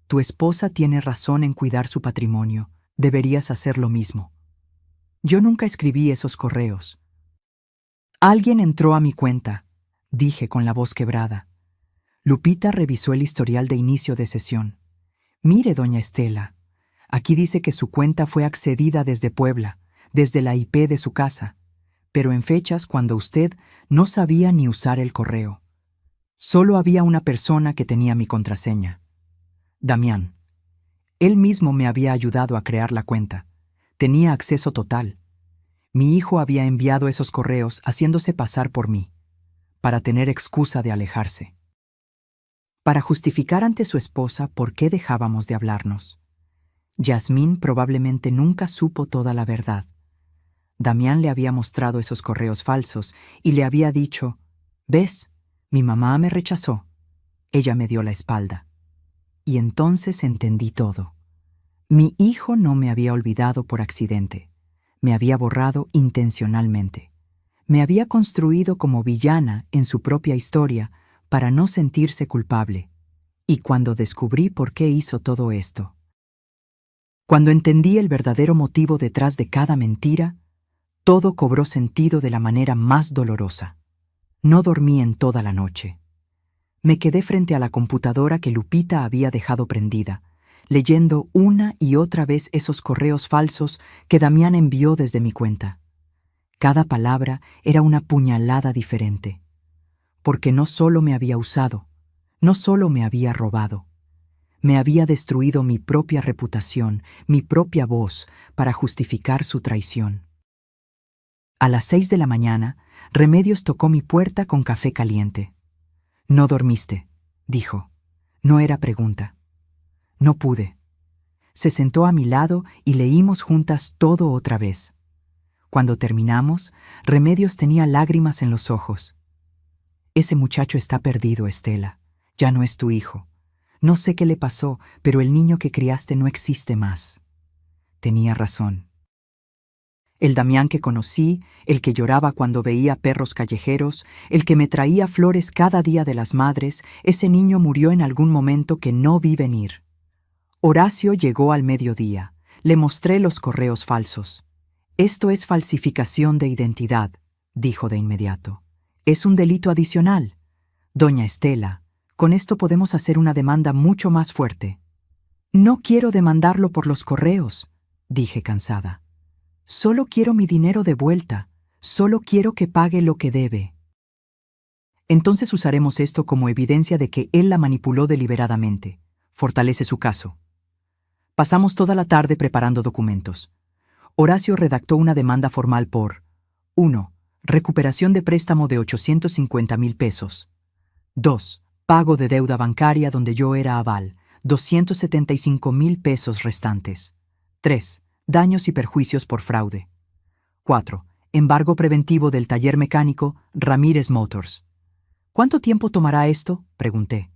Tu esposa tiene razón en cuidar su patrimonio. Deberías hacer lo mismo. Yo nunca escribí esos correos. Alguien entró a mi cuenta, dije con la voz quebrada. Lupita revisó el historial de inicio de sesión. Mire, doña Estela, aquí dice que su cuenta fue accedida desde Puebla, desde la IP de su casa, pero en fechas cuando usted no sabía ni usar el correo. Solo había una persona que tenía mi contraseña. Damián. Él mismo me había ayudado a crear la cuenta. Tenía acceso total. Mi hijo había enviado esos correos haciéndose pasar por mí, para tener excusa de alejarse. Para justificar ante su esposa por qué dejábamos de hablarnos. Yasmín probablemente nunca supo toda la verdad. Damián le había mostrado esos correos falsos y le había dicho, «¿Ves? Mi mamá me rechazó. Ella me dio la espalda». Y entonces entendí todo. Mi hijo no me había olvidado por accidente. Me había borrado intencionalmente. Me había construido como villana en su propia historia para no sentirse culpable. Y cuando descubrí por qué hizo todo esto, cuando entendí el verdadero motivo detrás de cada mentira, todo cobró sentido de la manera más dolorosa. No dormí en toda la noche. Me quedé frente a la computadora que Lupita había dejado prendida, leyendo una y otra vez esos correos falsos que Damián envió desde mi cuenta. Cada palabra era una puñalada diferente, porque no solo me había usado, no solo me había robado, me había destruido mi propia reputación, mi propia voz, para justificar su traición. A las 6 de la mañana, Remedios tocó mi puerta con café caliente. «No dormiste», dijo. No era pregunta. No pude. Se sentó a mi lado y leímos juntas todo otra vez. Cuando terminamos, Remedios tenía lágrimas en los ojos. «Ese muchacho está perdido, Estela. Ya no es tu hijo. No sé qué le pasó, pero el niño que criaste no existe más». Tenía razón. El Damián que conocí, el que lloraba cuando veía perros callejeros, el que me traía flores cada día de las madres, ese niño murió en algún momento que no vi venir. Horacio llegó al mediodía. Le mostré los correos falsos. «Esto es falsificación de identidad», dijo de inmediato. «Es un delito adicional. Doña Estela, Con esto podemos hacer una demanda mucho más fuerte. No quiero demandarlo por los correos, dije cansada. Solo quiero mi dinero de vuelta. Solo quiero que pague lo que debe. Entonces usaremos esto como evidencia de que él la manipuló deliberadamente. Fortalece su caso. Pasamos toda la tarde preparando documentos. Horacio redactó una demanda formal por 1. Recuperación de préstamo de 850,000 pesos. 2. Pago de deuda bancaria donde yo era aval, 275,000 pesos restantes. 3. Daños y perjuicios por fraude. 4. Embargo preventivo del taller mecánico Ramírez Motors. ¿Cuánto tiempo tomará esto?, pregunté.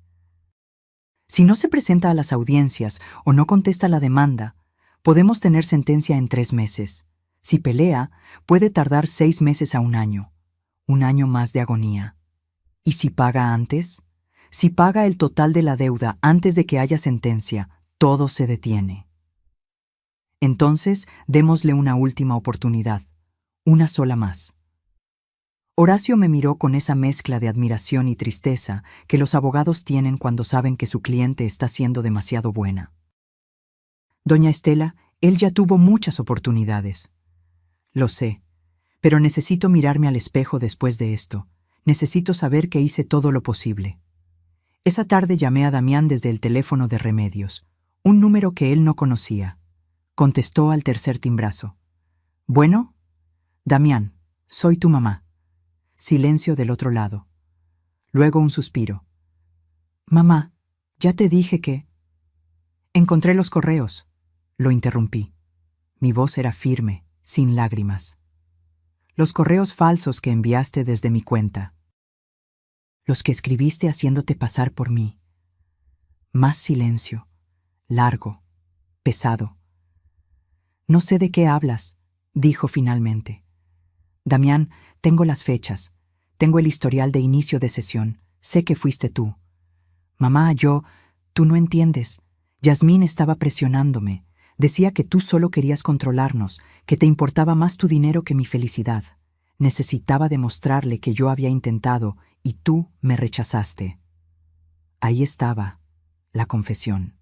Si no se presenta a las audiencias o no contesta la demanda, podemos tener sentencia en 3 meses. Si pelea, puede tardar 6 meses a 1 año. 1 año más de agonía. ¿Y si paga antes? Si paga el total de la deuda antes de que haya sentencia, todo se detiene. Entonces, démosle una última oportunidad. Una sola más. Horacio me miró con esa mezcla de admiración y tristeza que los abogados tienen cuando saben que su cliente está siendo demasiado buena. Doña Estela, él ya tuvo muchas oportunidades. Lo sé, pero necesito mirarme al espejo después de esto. Necesito saber que hice todo lo posible. Esa tarde llamé a Damián desde el teléfono de Remedios, un número que él no conocía. Contestó al tercer timbrazo. «Bueno, Damián, soy tu mamá». Silencio del otro lado. Luego un suspiro. «Mamá, ya te dije que...» «Encontré los correos», lo interrumpí. Mi voz era firme, sin lágrimas. «Los correos falsos que enviaste desde mi cuenta. Los que escribiste haciéndote pasar por mí». Más silencio, largo, pesado. «No sé de qué hablas», dijo finalmente. «Damián, tengo las fechas. Tengo el historial de inicio de sesión. Sé que fuiste tú. Mamá, tú no entiendes. Yasmín estaba presionándome. Decía que tú solo querías controlarnos, que te importaba más tu dinero que mi felicidad. Necesitaba demostrarle que yo había intentado y tú me rechazaste». Ahí estaba, la confesión.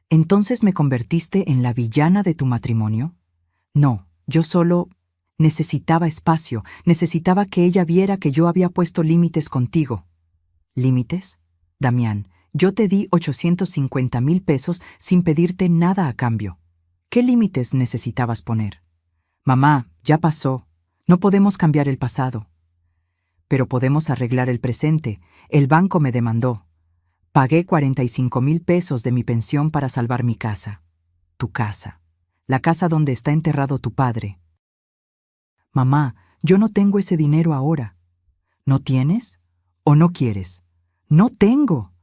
«¿Entonces me convertiste en la villana de tu matrimonio?» «No, yo solo necesitaba espacio, necesitaba que ella viera que yo había puesto límites contigo». «¿Límites? Damián, yo te di 850,000 pesos sin pedirte nada a cambio. ¿Qué límites necesitabas poner?» «Mamá, ya pasó. No podemos cambiar el pasado. Pero podemos arreglar el presente. El banco me demandó. Pagué 45,000 pesos de mi pensión para salvar mi casa. Tu casa. La casa donde está enterrado tu padre». «Mamá, yo no tengo ese dinero ahora». «¿No tienes? ¿O no quieres?» «No tengo».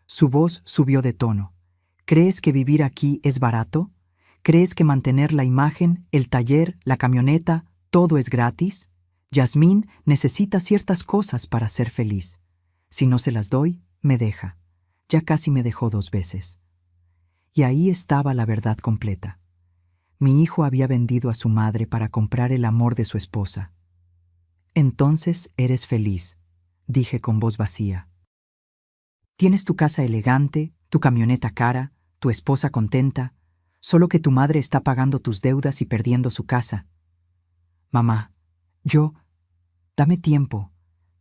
Su voz subió de tono. «¿Crees que vivir aquí es barato? ¿Crees que mantener la imagen, el taller, la camioneta, todo es gratis? Yasmín necesita ciertas cosas para ser feliz. Si no se las doy, me deja. Ya casi me dejó 2 veces». Y ahí estaba la verdad completa. Mi hijo había vendido a su madre para comprar el amor de su esposa. «Entonces eres feliz», dije con voz vacía. «Tienes tu casa elegante, tu camioneta cara, tu esposa contenta, solo que tu madre está pagando tus deudas y perdiendo su casa». «Mamá, dame tiempo.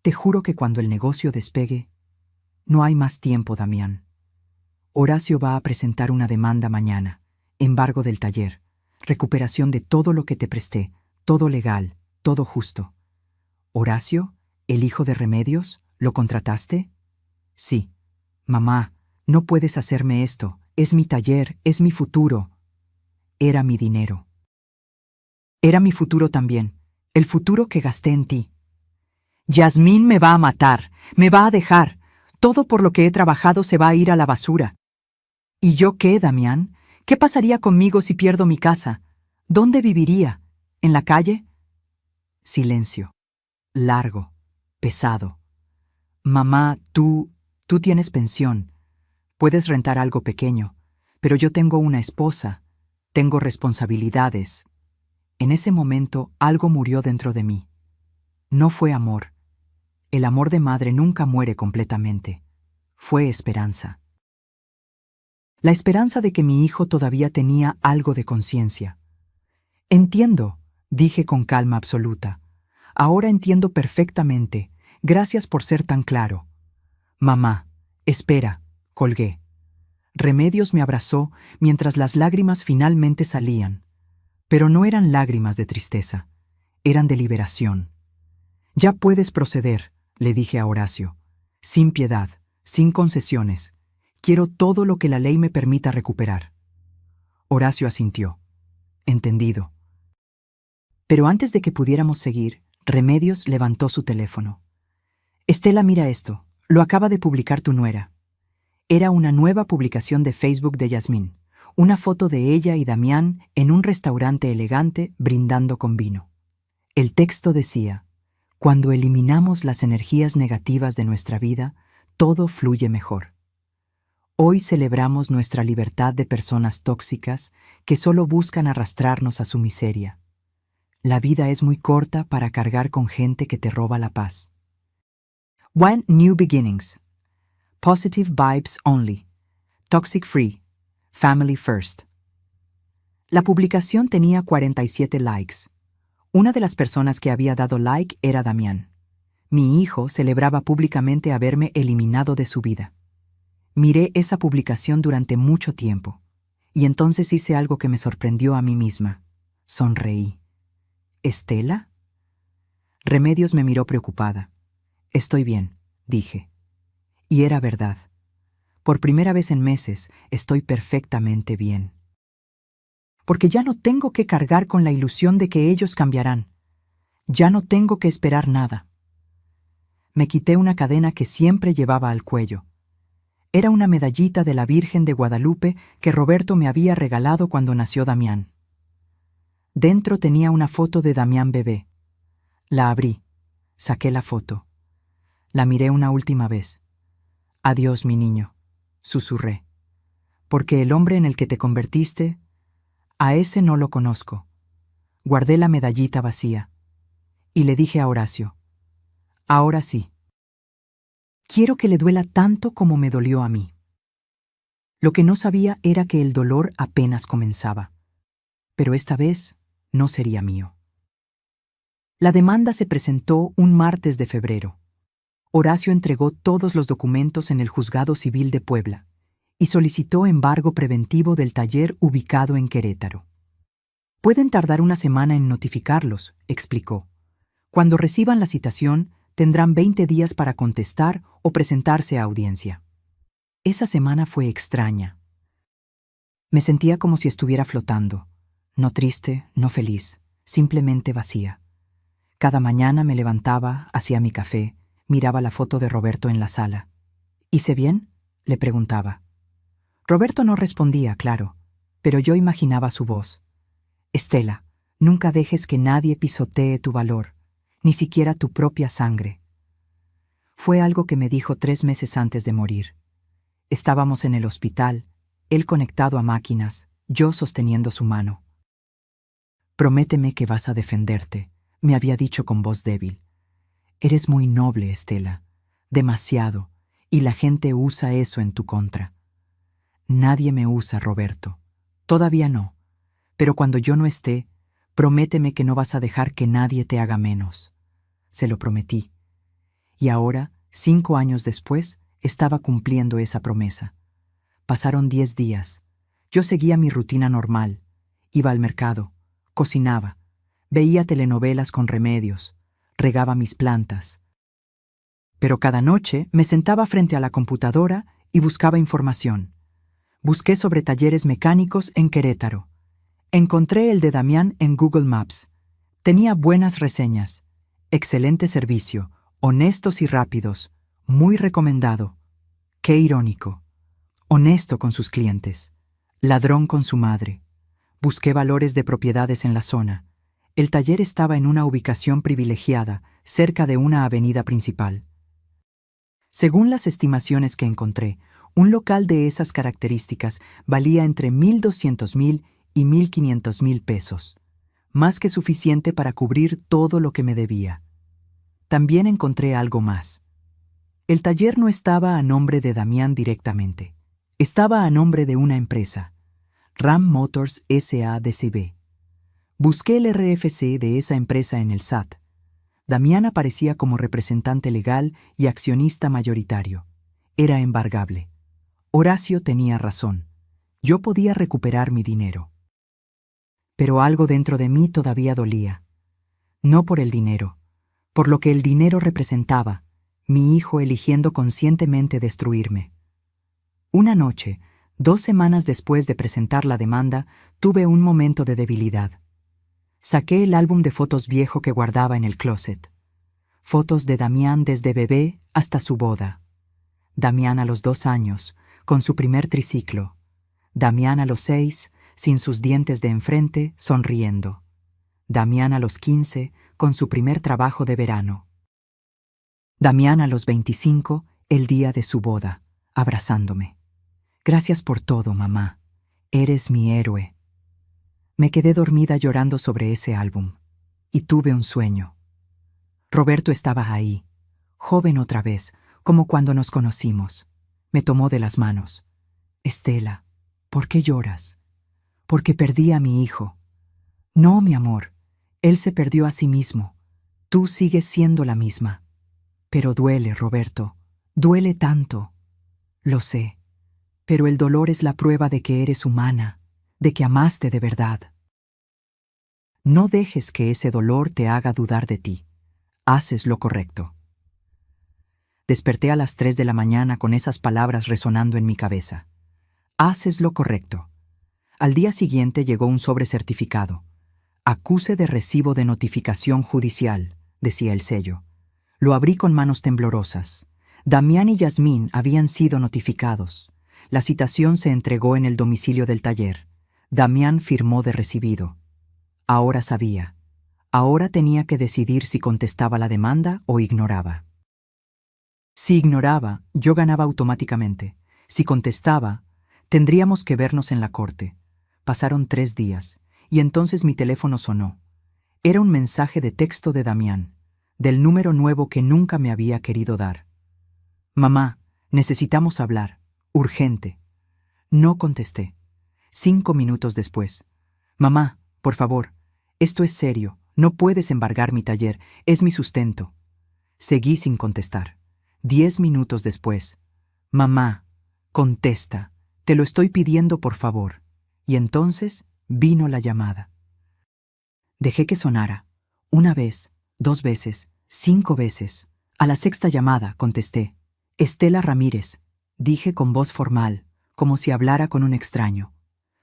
Te juro que cuando el negocio despegue...» «No hay más tiempo, Damián. Horacio va a presentar una demanda mañana. Embargo del taller. Recuperación de todo lo que te presté. Todo legal, todo justo». «¿Horacio? ¿El hijo de Remedios? ¿Lo contrataste?» «Sí». «Mamá, no puedes hacerme esto. Es mi taller, es mi futuro». Era mi dinero. Era mi futuro también. El futuro que gasté en ti. «Yasmín me va a matar. Me va a dejar. Todo por lo que he trabajado se va a ir a la basura». «¿Y yo qué, Damián? ¿Qué pasaría conmigo si pierdo mi casa? ¿Dónde viviría? ¿En la calle?» Silencio. Largo. Pesado. «Mamá, tú tienes pensión. Puedes rentar algo pequeño. Pero yo tengo una esposa. Tengo responsabilidades». En ese momento algo murió dentro de mí. No fue amor. El amor de madre nunca muere completamente. fue esperanza. La esperanza de que mi hijo todavía tenía algo de conciencia. Entiendo, dije con calma absoluta. Ahora entiendo perfectamente. Gracias por ser tan claro. Mamá, espera, colgué. Remedios me abrazó mientras las lágrimas finalmente salían. Pero no eran lágrimas de tristeza, eran de liberación. Ya puedes proceder, le dije a Horacio. Sin piedad, sin concesiones. Quiero todo lo que la ley me permita recuperar. Horacio asintió. Entendido. Pero antes de que pudiéramos seguir, Remedios levantó su teléfono. Estela, mira esto. Lo acaba de publicar tu nuera. Era una nueva publicación de Facebook de Yasmín. Una foto de ella y Damián en un restaurante elegante brindando con vino. El texto decía: cuando eliminamos las energías negativas de nuestra vida, todo fluye mejor. Hoy celebramos nuestra libertad de personas tóxicas que solo buscan arrastrarnos a su miseria. La vida es muy corta para cargar con gente que te roba la paz. One New Beginnings. Positive Vibes Only. Toxic Free. Family First. La publicación tenía 47 likes. Una de las personas que había dado like era Damián. Mi hijo celebraba públicamente haberme eliminado de su vida. Miré esa publicación durante mucho tiempo, y entonces hice algo que me sorprendió a mí misma. Sonreí. ¿Estela? Remedios me miró preocupada. Estoy bien, dije. Y era verdad. Por primera vez en meses, estoy perfectamente bien. Porque ya no tengo que cargar con la ilusión de que ellos cambiarán. Ya no tengo que esperar nada. Me quité una cadena que siempre llevaba al cuello. Era una medallita de la Virgen de Guadalupe que Roberto me había regalado cuando nació Damián. Dentro tenía una foto de Damián bebé. La abrí, saqué la foto. La miré una última vez. Adiós, mi niño, susurré. Porque el hombre en el que te convertiste, a ese no lo conozco. Guardé la medallita vacía. Y le dije a Horacio: ahora sí. Quiero que le duela tanto como me dolió a mí. Lo que no sabía era que el dolor apenas comenzaba. Pero esta vez no sería mío. La demanda se presentó un martes de febrero. Horacio entregó todos los documentos en el Juzgado Civil de Puebla y solicitó embargo preventivo del taller ubicado en Querétaro. Pueden tardar una semana en notificarlos, explicó. Cuando reciban la citación, tendrán 20 días para contestar o presentarse a audiencia. Esa semana fue extraña. Me sentía como si estuviera flotando, no triste, no feliz, simplemente vacía. Cada mañana me levantaba, hacía mi café, miraba la foto de Roberto en la sala. ¿Hice bien?, le preguntaba. Roberto no respondía, claro, pero yo imaginaba su voz. Estela, nunca dejes que nadie pisotee tu valor, ni siquiera tu propia sangre. Fue algo que me dijo 3 meses antes de morir. Estábamos en el hospital, él conectado a máquinas, yo sosteniendo su mano. Prométeme que vas a defenderte, me había dicho con voz débil. Eres muy noble, Estela, demasiado, y la gente usa eso en tu contra. Nadie me usa, Roberto. Todavía no, pero cuando yo no esté, prométeme que no vas a dejar que nadie te haga menos. Se lo prometí. Y ahora, 5 años después, estaba cumpliendo esa promesa. Pasaron 10 días. Yo seguía mi rutina normal. Iba al mercado, cocinaba, veía telenovelas con Remedios, regaba mis plantas. Pero cada noche me sentaba frente a la computadora y buscaba información. Busqué sobre talleres mecánicos en Querétaro. Encontré el de Damián en Google Maps. Tenía buenas reseñas, excelente servicio, honestos y rápidos, muy recomendado. Qué irónico. Honesto con sus clientes, ladrón con su madre. Busqué valores de propiedades en la zona. El taller estaba en una ubicación privilegiada, cerca de una avenida principal. Según las estimaciones que encontré, un local de esas características valía entre 1,200,000 y 1,500,000 pesos, más que suficiente para cubrir todo lo que me debía. También encontré algo más. El taller no estaba a nombre de Damián directamente. Estaba a nombre de una empresa, Ram Motors S.A.D.C.B. Busqué el RFC de esa empresa en el SAT. Damián aparecía como representante legal y accionista mayoritario. Era embargable. Horacio tenía razón. Yo podía recuperar mi dinero. Pero algo dentro de mí todavía dolía. No por el dinero, por lo que el dinero representaba, mi hijo eligiendo conscientemente destruirme. Una noche, 2 semanas después de presentar la demanda, tuve un momento de debilidad. Saqué el álbum de fotos viejo que guardaba en el closet. Fotos de Damián desde bebé hasta su boda. Damián a los 2 años, con su primer triciclo. Damián a los 6, sin sus dientes de enfrente, sonriendo. Damián a los 15, con su primer trabajo de verano. Damián a los 25, el día de su boda, abrazándome. Gracias por todo, mamá. Eres mi héroe. Me quedé dormida llorando sobre ese álbum. Y tuve un sueño. Roberto estaba ahí, joven otra vez, como cuando nos conocimos. Me tomó de las manos. Estela, ¿por qué lloras? Porque perdí a mi hijo. No, mi amor, él se perdió a sí mismo. Tú sigues siendo la misma. Pero duele, Roberto, duele tanto. Lo sé, pero el dolor es la prueba de que eres humana, de que amaste de verdad. No dejes que ese dolor te haga dudar de ti. Haces lo correcto. Desperté a las 3 de la mañana con esas palabras resonando en mi cabeza. Haces lo correcto. Al día siguiente llegó un sobre certificado. Acuse de recibo de notificación judicial, decía el sello. Lo abrí con manos temblorosas. Damián y Yasmín habían sido notificados. La citación se entregó en el domicilio del taller. Damián firmó de recibido. Ahora sabía. Ahora tenía que decidir si contestaba la demanda o ignoraba. Si ignoraba, yo ganaba automáticamente. Si contestaba, tendríamos que vernos en la corte. Pasaron 3 días, y entonces mi teléfono sonó. Era un mensaje de texto de Damián, del número nuevo que nunca me había querido dar. Mamá, necesitamos hablar. Urgente. No contesté. 5 minutos después. Mamá, por favor, esto es serio. No puedes embargar mi taller. Es mi sustento. Seguí sin contestar. 10 minutos después. Mamá, contesta. Te lo estoy pidiendo por favor. Y entonces vino la llamada. Dejé que sonara. 1 vez, 2 veces, 5 veces. A la 6ª llamada contesté. Estela Ramírez, dije con voz formal, como si hablara con un extraño.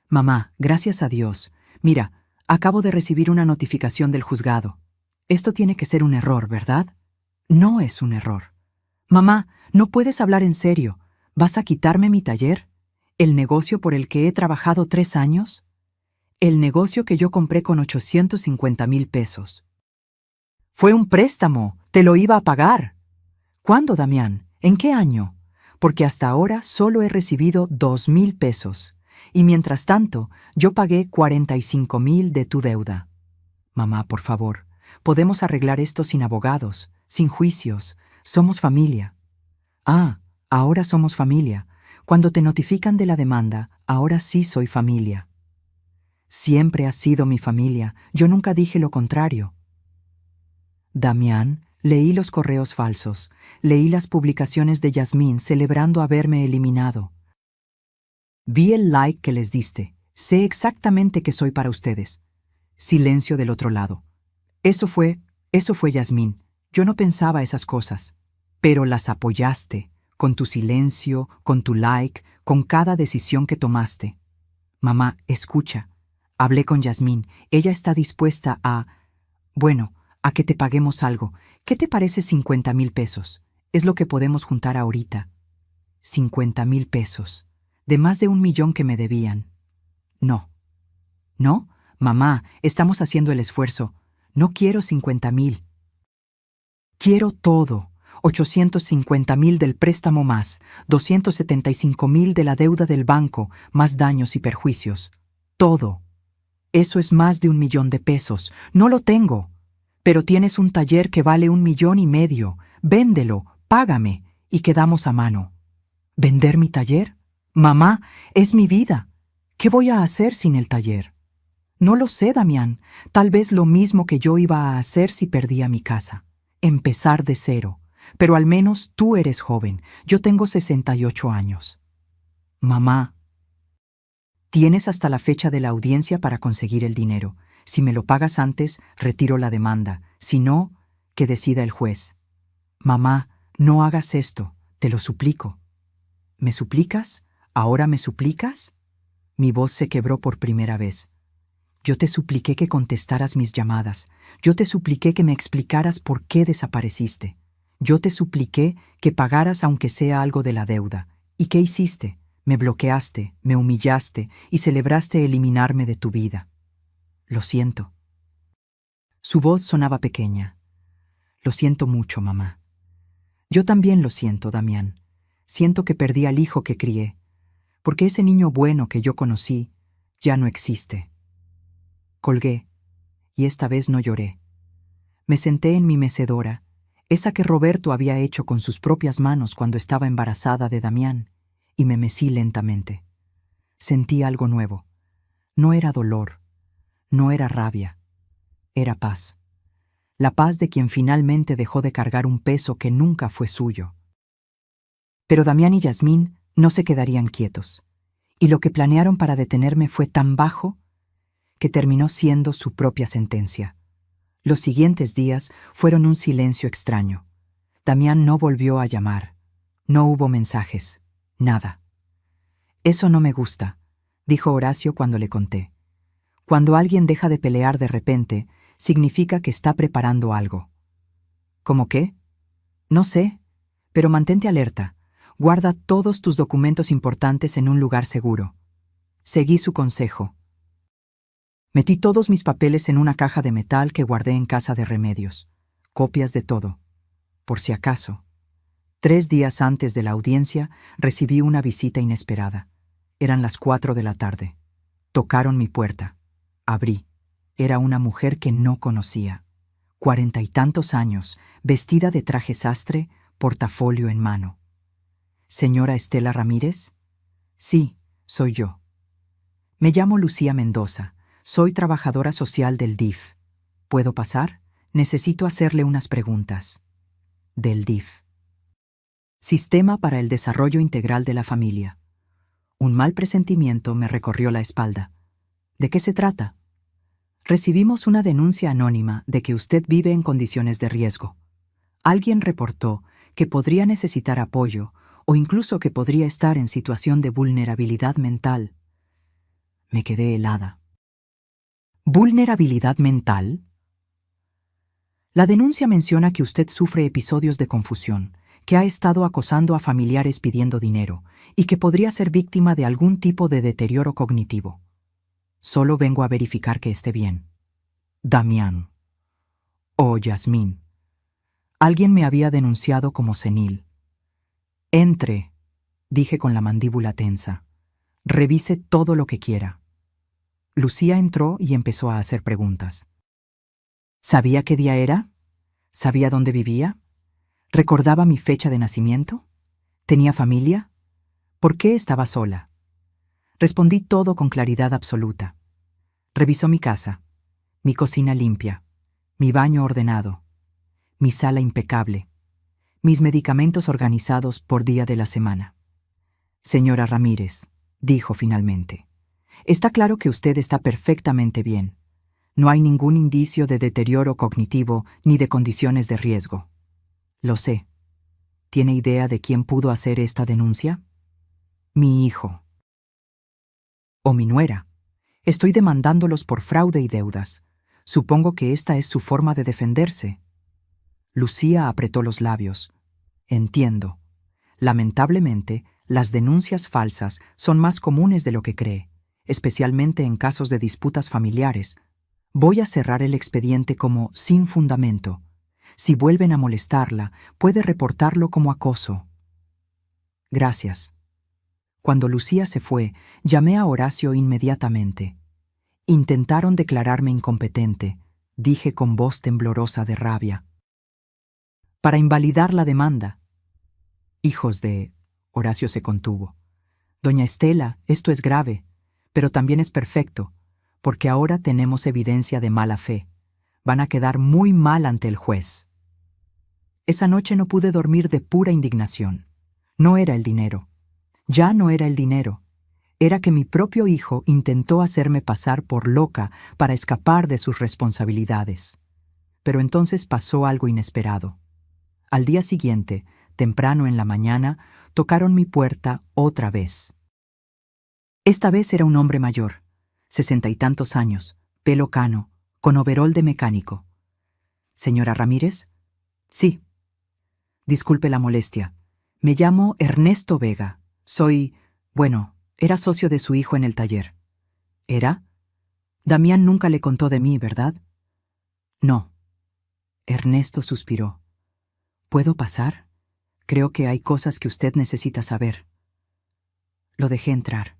Mamá, gracias a Dios. Mira, acabo de recibir una notificación del juzgado. Esto tiene que ser un error, ¿verdad? No es un error. Mamá, no puedes hablar en serio. ¿Vas a quitarme mi taller? ¿El negocio por el que he trabajado 3 años? El negocio que yo compré con 850,000 pesos. Fue un préstamo. Te lo iba a pagar. ¿Cuándo, Damián? ¿En qué año? Porque hasta ahora solo he recibido 2,000 pesos. Y mientras tanto, yo pagué 45,000 de tu deuda. Mamá, por favor, podemos arreglar esto sin abogados, sin juicios. Somos familia. Ah, ahora somos familia. Cuando te notifican de la demanda, ahora sí soy familia. Siempre has sido mi familia. Yo nunca dije lo contrario. Damián, leí los correos falsos. Leí las publicaciones de Yasmín celebrando haberme eliminado. Vi el like que les diste. Sé exactamente que soy para ustedes. Silencio del otro lado. Eso fue Yasmín. Yo no pensaba esas cosas. Pero las apoyaste, con tu silencio, con tu like, con cada decisión que tomaste. Mamá, escucha. Hablé con Yasmín. Ella está dispuesta a que te paguemos algo. ¿Qué te parece 50,000 pesos? Es lo que podemos juntar ahorita. 50,000 pesos. De más de 1 millón que me debían. No. ¿No? Mamá, estamos haciendo el esfuerzo. No quiero 50,000. Quiero todo. 850,000 del préstamo más, 275,000 de la deuda del banco, más daños y perjuicios. Todo. Eso es más de 1 millón de pesos. No lo tengo. Pero tienes un taller que vale 1,5 millones. Véndelo, págame, y quedamos a mano. ¿Vender mi taller? Mamá, es mi vida. ¿Qué voy a hacer sin el taller? No lo sé, Damián. Tal vez lo mismo que yo iba a hacer si perdía mi casa. Empezar de cero. Pero al menos tú eres joven. Yo tengo 68 años. Mamá, tienes hasta la fecha de la audiencia para conseguir el dinero. Si me lo pagas antes, retiro la demanda. Si no, que decida el juez. Mamá, no hagas esto. Te lo suplico. ¿Me suplicas? ¿Ahora me suplicas? Mi voz se quebró por primera vez. Yo te supliqué que contestaras mis llamadas. Yo te supliqué que me explicaras por qué desapareciste. Yo te supliqué que pagaras aunque sea algo de la deuda. ¿Y qué hiciste? Me bloqueaste, me humillaste y celebraste eliminarme de tu vida. Lo siento. Su voz sonaba pequeña. Lo siento mucho, mamá. Yo también lo siento, Damián. Siento que perdí al hijo que crié, porque ese niño bueno que yo conocí ya no existe. Colgué, y esta vez no lloré. Me senté en mi mecedora, esa que Roberto había hecho con sus propias manos cuando estaba embarazada de Damián, y me mecí lentamente. Sentí algo nuevo. No era dolor, no era rabia, era paz. La paz de quien finalmente dejó de cargar un peso que nunca fue suyo. Pero Damián y Yasmín no se quedarían quietos, y lo que planearon para detenerme fue tan bajo que terminó siendo su propia sentencia. Los siguientes días fueron un silencio extraño. Damián no volvió a llamar. No hubo mensajes. Nada. Eso no me gusta, dijo Horacio cuando le conté. Cuando alguien deja de pelear de repente, significa que está preparando algo. ¿Cómo qué? No sé, pero mantente alerta. Guarda todos tus documentos importantes en un lugar seguro. Seguí su consejo. Metí todos mis papeles en una caja de metal que guardé en casa de Remedios. Copias de todo. Por si acaso. 3 días antes de la audiencia, recibí una visita inesperada. Eran las 4 de la tarde. Tocaron mi puerta. Abrí. Era una mujer que no conocía. 40 y tantos años, vestida de traje sastre, portafolio en mano. ¿Señora Estela Ramírez? Sí, soy yo. Me llamo Lucía Mendoza. Soy trabajadora social del DIF. ¿Puedo pasar? Necesito hacerle unas preguntas. Del DIF. Sistema para el Desarrollo Integral de la Familia. Un mal presentimiento me recorrió la espalda. ¿De qué se trata? Recibimos una denuncia anónima de que usted vive en condiciones de riesgo. Alguien reportó que podría necesitar apoyo o incluso que podría estar en situación de vulnerabilidad mental. Me quedé helada. ¿Vulnerabilidad mental? La denuncia menciona que usted sufre episodios de confusión, que ha estado acosando a familiares pidiendo dinero y que podría ser víctima de algún tipo de deterioro cognitivo. Solo vengo a verificar que esté bien. Damián. Oh, Yasmín. Alguien me había denunciado como senil. Entre, dije con la mandíbula tensa. Revise todo lo que quiera. Lucía entró y empezó a hacer preguntas. ¿Sabía qué día era? ¿Sabía dónde vivía? ¿Recordaba mi fecha de nacimiento? ¿Tenía familia? ¿Por qué estaba sola? Respondí todo con claridad absoluta. Revisó mi casa, mi cocina limpia, mi baño ordenado, mi sala impecable, mis medicamentos organizados por día de la semana. Señora Ramírez, dijo finalmente, está claro que usted está perfectamente bien. No hay ningún indicio de deterioro cognitivo ni de condiciones de riesgo. Lo sé. ¿Tiene idea de quién pudo hacer esta denuncia? Mi hijo. O mi nuera. Estoy demandándolos por fraude y deudas. Supongo que esta es su forma de defenderse. Lucía apretó los labios. Entiendo. Lamentablemente, las denuncias falsas son más comunes de lo que cree, especialmente en casos de disputas familiares. Voy a cerrar el expediente como sin fundamento. Si vuelven a molestarla, puede reportarlo como acoso. Gracias. Cuando Lucía se fue, llamé a Horacio inmediatamente. Intentaron declararme incompetente, dije con voz temblorosa de rabia. Para invalidar la demanda. Hijos de... Horacio se contuvo. Doña Estela, esto es grave, pero también es perfecto, porque ahora tenemos evidencia de mala fe. Van a quedar muy mal ante el juez. Esa noche no pude dormir de pura indignación. No era el dinero. Ya no era el dinero. Era que mi propio hijo intentó hacerme pasar por loca para escapar de sus responsabilidades. Pero entonces pasó algo inesperado. Al día siguiente, temprano en la mañana, tocaron mi puerta otra vez. Esta vez era un hombre mayor, 60 y tantos años, pelo cano, con overol de mecánico. ¿Señora Ramírez? Sí. Disculpe la molestia. Me llamo Ernesto Vega. Era socio de su hijo en el taller. ¿Era? Damián nunca le contó de mí, ¿verdad? No. Ernesto suspiró. ¿Puedo pasar? Creo que hay cosas que usted necesita saber. Lo dejé entrar.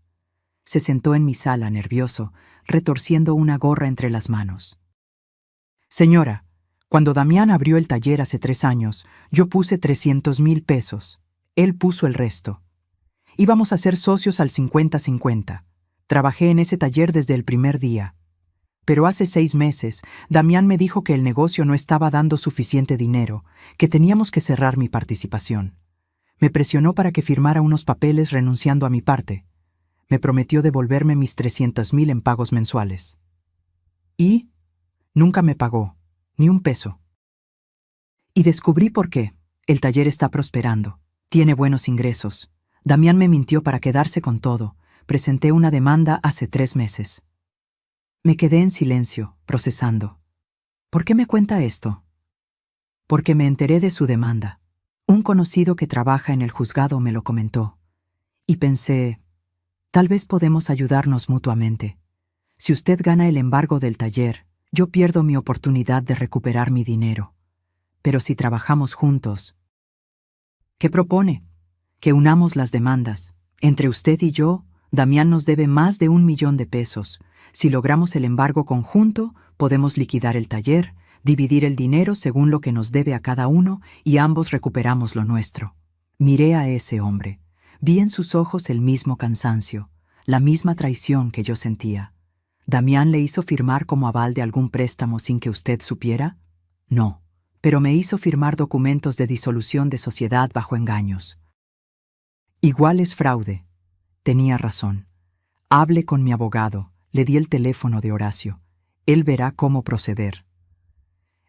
Se sentó en mi sala, nervioso, retorciendo una gorra entre las manos. Señora, cuando Damián abrió el taller hace 3 años, yo puse 300,000 pesos. Él puso el resto. Íbamos a ser socios al 50-50. Trabajé en ese taller desde el primer día. Pero hace 6 meses, Damián me dijo que el negocio no estaba dando suficiente dinero, que teníamos que cerrar mi participación. Me presionó para que firmara unos papeles renunciando a mi parte. Me prometió devolverme mis 300,000 en pagos mensuales. Y nunca me pagó, ni un peso. Y descubrí por qué. El taller está prosperando. Tiene buenos ingresos. Damián me mintió para quedarse con todo. Presenté una demanda hace 3 meses. Me quedé en silencio, procesando. ¿Por qué me cuenta esto? Porque me enteré de su demanda. Un conocido que trabaja en el juzgado me lo comentó. Y pensé, tal vez podemos ayudarnos mutuamente. Si usted gana el embargo del taller, yo pierdo mi oportunidad de recuperar mi dinero. Pero si trabajamos juntos... ¿Qué propone? Que unamos las demandas. Entre usted y yo, Damián nos debe más de 1 millón de pesos. Si logramos el embargo conjunto, podemos liquidar el taller, dividir el dinero según lo que nos debe a cada uno y ambos recuperamos lo nuestro. Miré a ese hombre. Vi en sus ojos el mismo cansancio, la misma traición que yo sentía. ¿Damián le hizo firmar como aval de algún préstamo sin que usted supiera? No, pero me hizo firmar documentos de disolución de sociedad bajo engaños. Igual es fraude. Tenía razón. Hable con mi abogado. Le di el teléfono de Horacio. Él verá cómo proceder.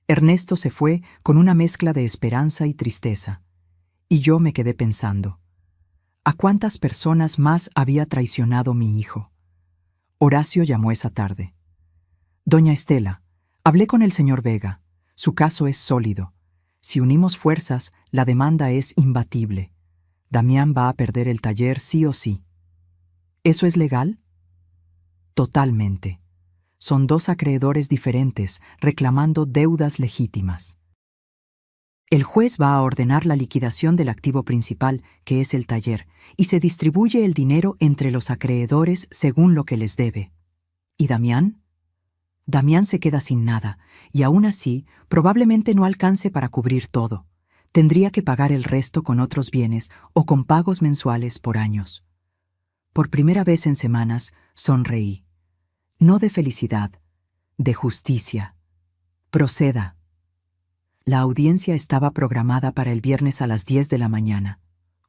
Ernesto se fue con una mezcla de esperanza y tristeza. Y yo me quedé pensando. ¿A cuántas personas más había traicionado mi hijo? Horacio llamó esa tarde. Doña Estela, hablé con el señor Vega. Su caso es sólido. Si unimos fuerzas, la demanda es imbatible. Damián va a perder el taller sí o sí. ¿Eso es legal? Totalmente. Son 2 acreedores diferentes reclamando deudas legítimas. El juez va a ordenar la liquidación del activo principal, que es el taller, y se distribuye el dinero entre los acreedores según lo que les debe. ¿Y Damián? Damián se queda sin nada, y aún así probablemente no alcance para cubrir todo. Tendría que pagar el resto con otros bienes o con pagos mensuales por años. Por primera vez en semanas, sonreí. No de felicidad, de justicia. Proceda. La audiencia estaba programada para el viernes a las 10 de la mañana.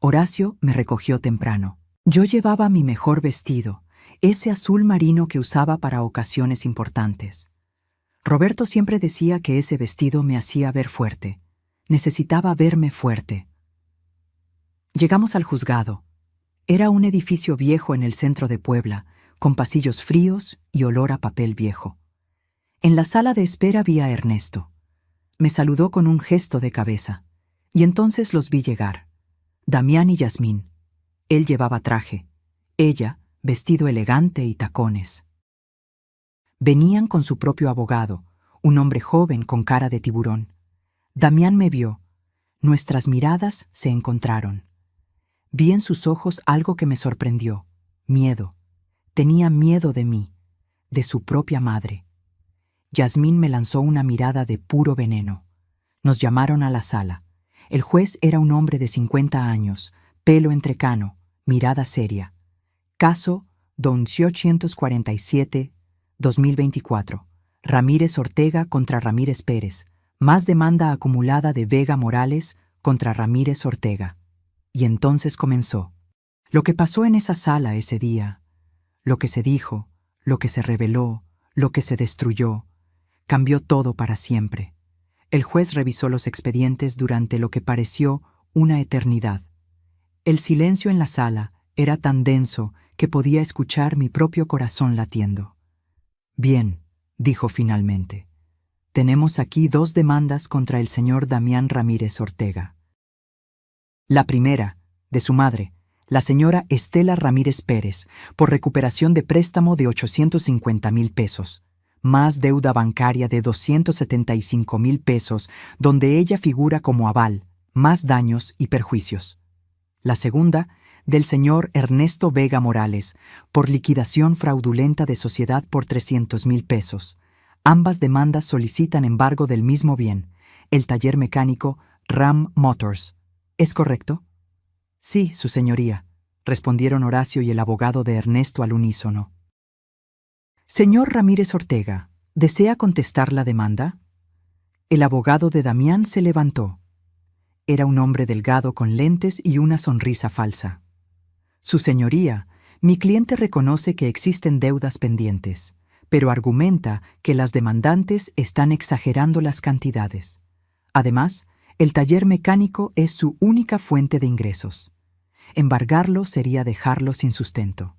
Horacio me recogió temprano. Yo llevaba mi mejor vestido, ese azul marino que usaba para ocasiones importantes. Roberto siempre decía que ese vestido me hacía ver fuerte. Necesitaba verme fuerte. Llegamos al juzgado. Era un edificio viejo en el centro de Puebla, con pasillos fríos y olor a papel viejo. En la sala de espera vi a Ernesto. Me saludó con un gesto de cabeza, y entonces los vi llegar. Damián y Yasmín. Él llevaba traje, ella, vestido elegante y tacones. Venían con su propio abogado, un hombre joven con cara de tiburón. Damián me vio. Nuestras miradas se encontraron. Vi en sus ojos algo que me sorprendió, miedo. Tenía miedo de mí, de su propia madre. Yasmín me lanzó una mirada de puro veneno. Nos llamaron a la sala. El juez era un hombre de 50 años, pelo entrecano, mirada seria. Caso 247-2024. Ramírez Ortega contra Ramírez Pérez. Más demanda acumulada de Vega Morales contra Ramírez Ortega. Y entonces comenzó. Lo que pasó en esa sala ese día, lo que se dijo, lo que se reveló, lo que se destruyó, cambió todo para siempre. El juez revisó los expedientes durante lo que pareció una eternidad. El silencio en la sala era tan denso que podía escuchar mi propio corazón latiendo. Bien, dijo finalmente. Tenemos aquí 2 demandas contra el señor Damián Ramírez Ortega. La primera, de su madre, la señora Estela Ramírez Pérez, por recuperación de préstamo de 850,000 pesos, más deuda bancaria de 275,000 pesos, donde ella figura como aval, más daños y perjuicios. La segunda, del señor Ernesto Vega Morales, por liquidación fraudulenta de sociedad por 300,000 pesos. Ambas demandas solicitan embargo del mismo bien, el taller mecánico Ram Motors. ¿Es correcto? Sí, su señoría, respondieron Horacio y el abogado de Ernesto al unísono. Señor Ramírez Ortega, ¿desea contestar la demanda? El abogado de Damián se levantó. Era un hombre delgado con lentes y una sonrisa falsa. Su señoría, mi cliente reconoce que existen deudas pendientes, pero argumenta que las demandantes están exagerando las cantidades. Además, el taller mecánico es su única fuente de ingresos. Embargarlo sería dejarlo sin sustento.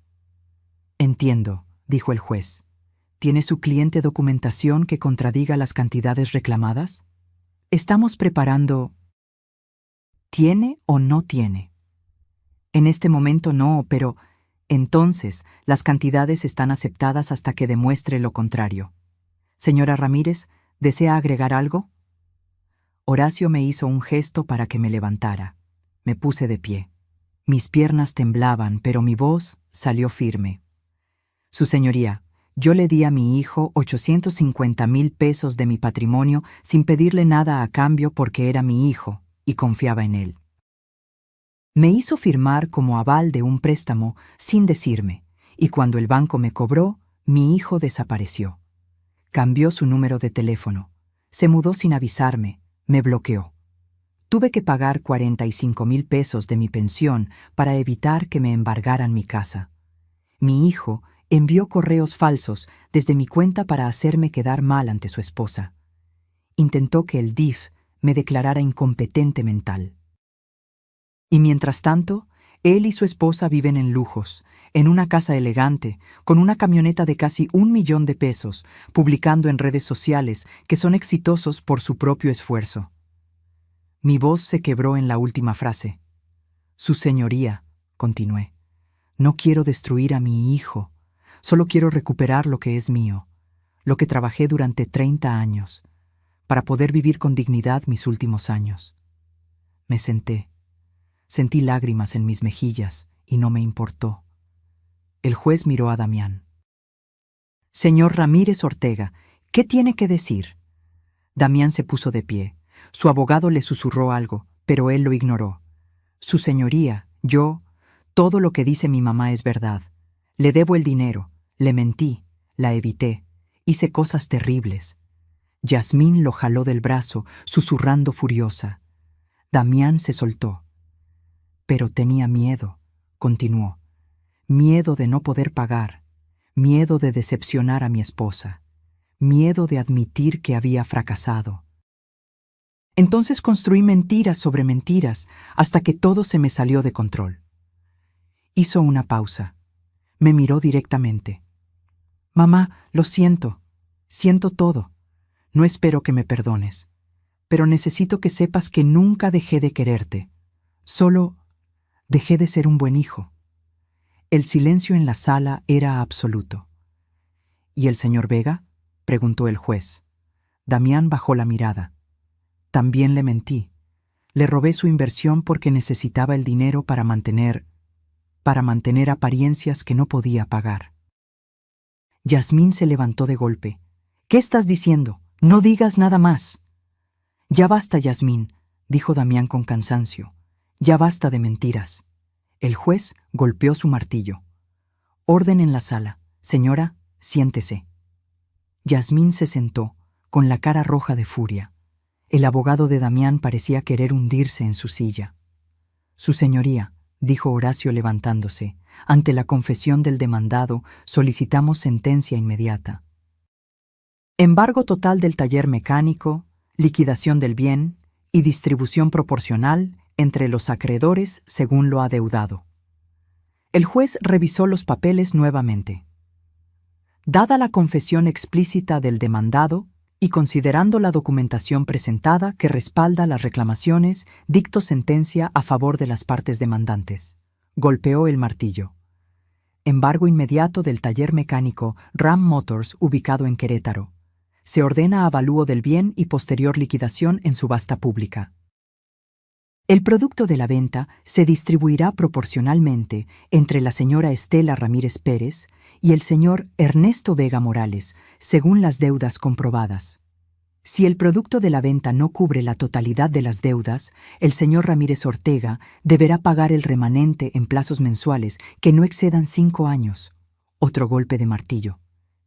Entiendo, dijo el juez. ¿Tiene su cliente documentación que contradiga las cantidades reclamadas? Estamos preparando... ¿Tiene o no tiene? En este momento no, pero... Entonces, las cantidades están aceptadas hasta que demuestre lo contrario. Señora Ramírez, ¿desea agregar algo? Horacio me hizo un gesto para que me levantara. Me puse de pie. Mis piernas temblaban, pero mi voz salió firme. Su señoría, yo le di a mi hijo 850,000 pesos de mi patrimonio sin pedirle nada a cambio porque era mi hijo y confiaba en él. Me hizo firmar como aval de un préstamo sin decirme, y cuando el banco me cobró, mi hijo desapareció. Cambió su número de teléfono, se mudó sin avisarme, me bloqueó. Tuve que pagar 45,000 pesos de mi pensión para evitar que me embargaran mi casa. Mi hijo envió correos falsos desde mi cuenta para hacerme quedar mal ante su esposa. Intentó que el DIF me declarara incompetente mental. Y mientras tanto, él y su esposa viven en lujos, en una casa elegante, con una camioneta de casi 1,000,000 de pesos, publicando en redes sociales que son exitosos por su propio esfuerzo. Mi voz se quebró en la última frase. Su señoría, continué, no quiero destruir a mi hijo, solo quiero recuperar lo que es mío, lo que trabajé durante 30 años, para poder vivir con dignidad mis últimos años. Me senté. Sentí lágrimas en mis mejillas y no me importó. El juez miró a Damián. Señor Ramírez Ortega, ¿qué tiene que decir? Damián se puso de pie. Su abogado le susurró algo, pero él lo ignoró. Su señoría, todo lo que dice mi mamá es verdad. Le debo el dinero, le mentí, la evité, hice cosas terribles. Yasmín lo jaló del brazo, susurrando furiosa. Damián se soltó. Pero tenía miedo, continuó. Miedo de no poder pagar, miedo de decepcionar a mi esposa, miedo de admitir que había fracasado. Entonces construí mentiras sobre mentiras hasta que todo se me salió de control. Hizo una pausa. Me miró directamente. Mamá, lo siento. Siento todo. No espero que me perdones. Pero necesito que sepas que nunca dejé de quererte. Solo dejé de ser un buen hijo. El silencio en la sala era absoluto. ¿Y el señor Vega? Preguntó el juez. Damián bajó la mirada. También le mentí. Le robé su inversión porque necesitaba el dinero para mantener apariencias que no podía pagar. Yasmín se levantó de golpe. ¿Qué estás diciendo? No digas nada más. Ya basta, Yasmín, dijo Damián con cansancio. Ya basta de mentiras. El juez golpeó su martillo. Orden en la sala. Señora, siéntese. Yasmín se sentó, con la cara roja de furia. El abogado de Damián parecía querer hundirse en su silla. Su señoría, dijo Horacio levantándose, ante la confesión del demandado solicitamos sentencia inmediata. Embargo total del taller mecánico, liquidación del bien y distribución proporcional entre los acreedores según lo adeudado. El juez revisó los papeles nuevamente. Dada la confesión explícita del demandado y considerando la documentación presentada que respalda las reclamaciones, dictó sentencia a favor de las partes demandantes. Golpeó el martillo. Embargo inmediato del taller mecánico Ram Motors ubicado en Querétaro. Se ordena avalúo del bien y posterior liquidación en subasta pública. El producto de la venta se distribuirá proporcionalmente entre la señora Estela Ramírez Pérez y el señor Ernesto Vega Morales, según las deudas comprobadas. Si el producto de la venta no cubre la totalidad de las deudas, el señor Ramírez Ortega deberá pagar el remanente en plazos mensuales que no excedan 5 años. Otro golpe de martillo.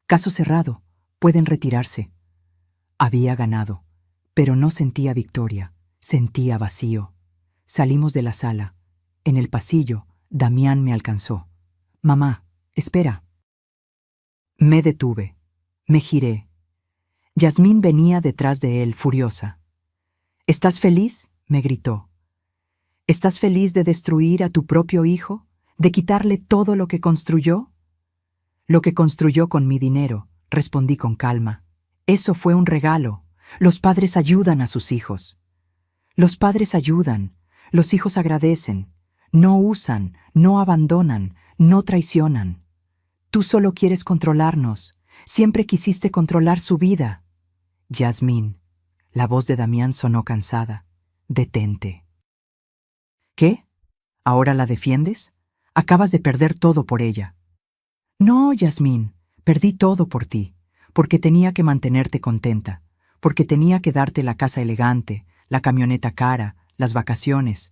Caso cerrado. Pueden retirarse. Había ganado, pero no sentía victoria, sentía vacío. Salimos de la sala. En el pasillo, Damián me alcanzó. Mamá, espera. Me detuve. Me giré. Yasmín venía detrás de él, furiosa. ¿Estás feliz?, me gritó. ¿Estás feliz de destruir a tu propio hijo? ¿De quitarle todo lo que construyó? Lo que construyó con mi dinero, respondí con calma. Eso fue un regalo. Los padres ayudan a sus hijos. Los padres ayudan. Los hijos agradecen. No usan, no abandonan, no traicionan. Tú solo quieres controlarnos. Siempre quisiste controlar su vida. Yasmín, la voz de Damián sonó cansada. Detente. ¿Qué? ¿Ahora la defiendes? Acabas de perder todo por ella. No, Yasmín, perdí todo por ti, porque tenía que mantenerte contenta, porque tenía que darte la casa elegante, la camioneta cara, las vacaciones,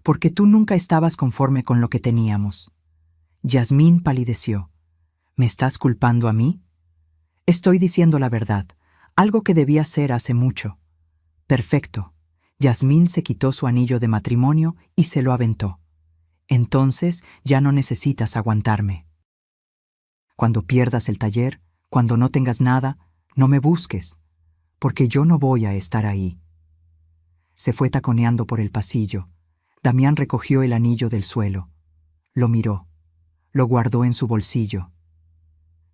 porque tú nunca estabas conforme con lo que teníamos. Yasmín palideció. ¿Me estás culpando a mí? Estoy diciendo la verdad, algo que debía hacer hace mucho. Perfecto. Yasmín se quitó su anillo de matrimonio y se lo aventó. Entonces ya no necesitas aguantarme. Cuando pierdas el taller, cuando no tengas nada, no me busques, porque yo no voy a estar ahí. Se fue taconeando por el pasillo. Damián recogió el anillo del suelo. Lo miró. Lo guardó en su bolsillo.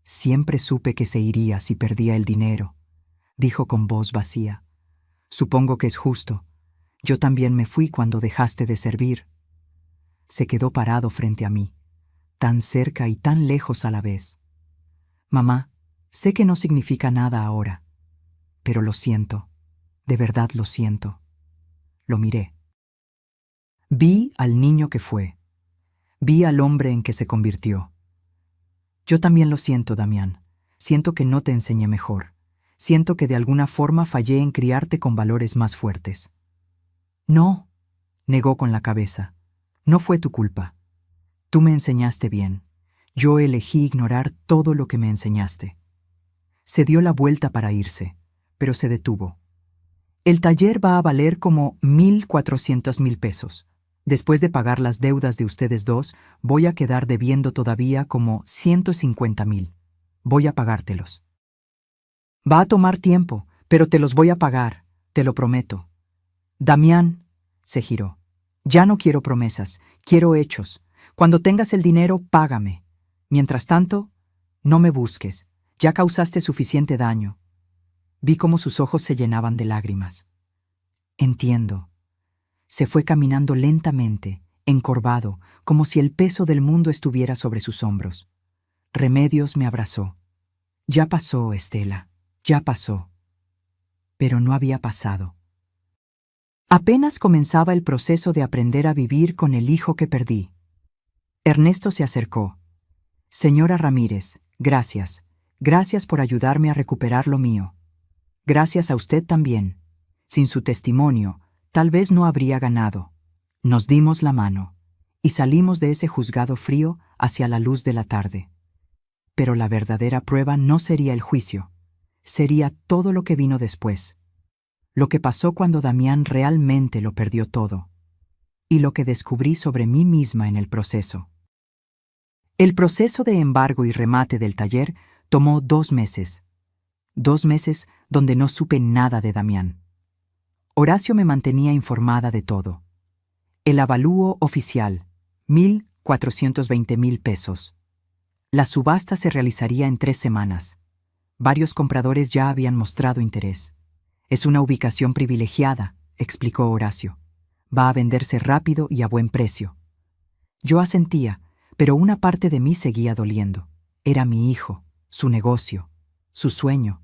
Siempre supe que se iría si perdía el dinero, dijo con voz vacía. Supongo que es justo. Yo también me fui cuando dejaste de servir. Se quedó parado frente a mí, tan cerca y tan lejos a la vez. Mamá, sé que no significa nada ahora, pero lo siento, de verdad lo siento. Lo miré. Vi al niño que fue. Vi al hombre en que se convirtió. Yo también lo siento, Damián. Siento que no te enseñé mejor. Siento que de alguna forma fallé en criarte con valores más fuertes. No, negó con la cabeza. No fue tu culpa. Tú me enseñaste bien. Yo elegí ignorar todo lo que me enseñaste. Se dio la vuelta para irse, pero se detuvo. El taller va a valer como 1,400,000 pesos. Después de pagar las deudas de ustedes dos, voy a quedar debiendo todavía como 150,000. Voy a pagártelos. Va a tomar tiempo, pero te los voy a pagar, te lo prometo. Damián, se giró. Ya no quiero promesas, quiero hechos. Cuando tengas el dinero, págame. Mientras tanto, no me busques. Ya causaste suficiente daño. Vi cómo sus ojos se llenaban de lágrimas. Entiendo. Se fue caminando lentamente, encorvado, como si el peso del mundo estuviera sobre sus hombros. Remedios me abrazó. Ya pasó, Estela, ya pasó. Pero no había pasado. Apenas comenzaba el proceso de aprender a vivir con el hijo que perdí. Ernesto se acercó. Señora Ramírez, gracias. Gracias por ayudarme a recuperar lo mío. Gracias a usted también. Sin su testimonio, tal vez no habría ganado. Nos dimos la mano y salimos de ese juzgado frío hacia la luz de la tarde. Pero la verdadera prueba no sería el juicio, sería todo lo que vino después. Lo que pasó cuando Damián realmente lo perdió todo. Y lo que descubrí sobre mí misma en el proceso. El proceso de embargo y remate del taller tomó 2 meses. 2 meses donde no supe nada de Damián. Horacio me mantenía informada de todo. El avalúo oficial, 1,420,000 pesos. La subasta se realizaría en 3 semanas. Varios compradores ya habían mostrado interés. Es una ubicación privilegiada, explicó Horacio. Va a venderse rápido y a buen precio. Yo asentía, pero una parte de mí seguía doliendo. Era mi hijo, su negocio, su sueño,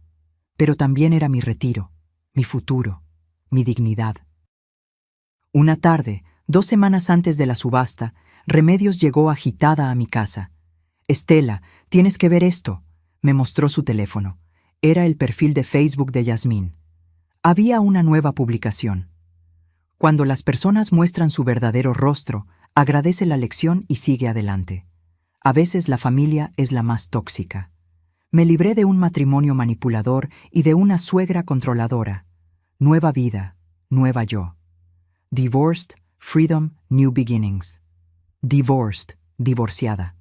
pero también era mi retiro, mi futuro, mi dignidad. Una tarde, 2 semanas antes de la subasta, Remedios llegó agitada a mi casa. «Estela, tienes que ver esto», me mostró su teléfono. Era el perfil de Facebook de Yasmín. Había una nueva publicación. Cuando las personas muestran su verdadero rostro, agradece la lección y sigue adelante. A veces la familia es la más tóxica. Me libré de un matrimonio manipulador y de una suegra controladora. Nueva vida, nueva yo. Divorced, freedom, new beginnings. Divorced, divorciada.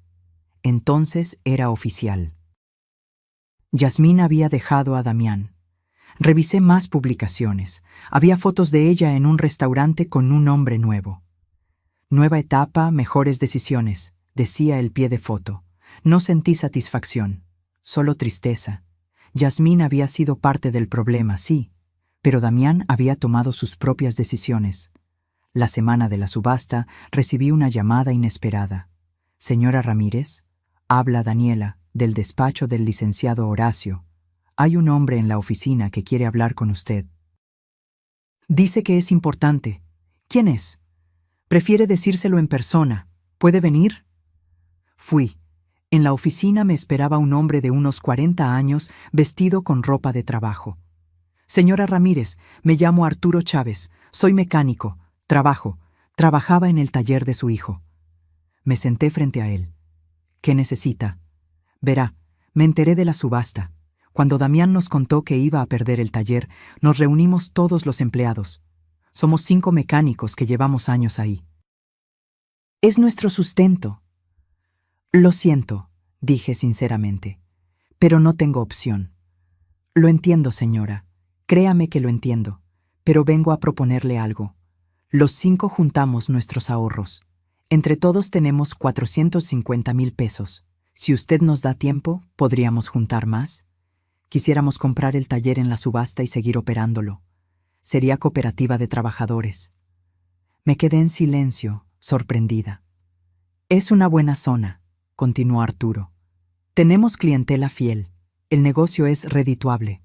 Entonces era oficial. Yasmín había dejado a Damián. Revisé más publicaciones. Había fotos de ella en un restaurante con un hombre nuevo. Nueva etapa, mejores decisiones, decía el pie de foto. No sentí satisfacción, solo tristeza. Yasmín había sido parte del problema, sí, pero Damián había tomado sus propias decisiones. La semana de la subasta recibí una llamada inesperada. «Señora Ramírez, habla Daniela, del despacho del licenciado Horacio. Hay un hombre en la oficina que quiere hablar con usted. Dice que es importante. ¿Quién es? Prefiere decírselo en persona. ¿Puede venir?» Fui. En la oficina me esperaba un hombre de unos 40 años vestido con ropa de trabajo. «Señora Ramírez, me llamo Arturo Chávez. Soy mecánico. Trabajaba en el taller de su hijo». Me senté frente a él. «¿Qué necesita?» «Verá, me enteré de la subasta. Cuando Damián nos contó que iba a perder el taller, nos reunimos todos los empleados. Somos 5 mecánicos que llevamos años ahí. Es nuestro sustento». «Lo siento», dije sinceramente, «pero no tengo opción». «Lo entiendo, señora. Créame que lo entiendo, pero vengo a proponerle algo. Los 5 juntamos nuestros ahorros. Entre todos tenemos 450,000 pesos. Si usted nos da tiempo, podríamos juntar más. Quisiéramos comprar el taller en la subasta y seguir operándolo. Sería cooperativa de trabajadores». Me quedé en silencio, sorprendida. «Es una buena zona», continuó Arturo. «Tenemos clientela fiel. El negocio es redituable.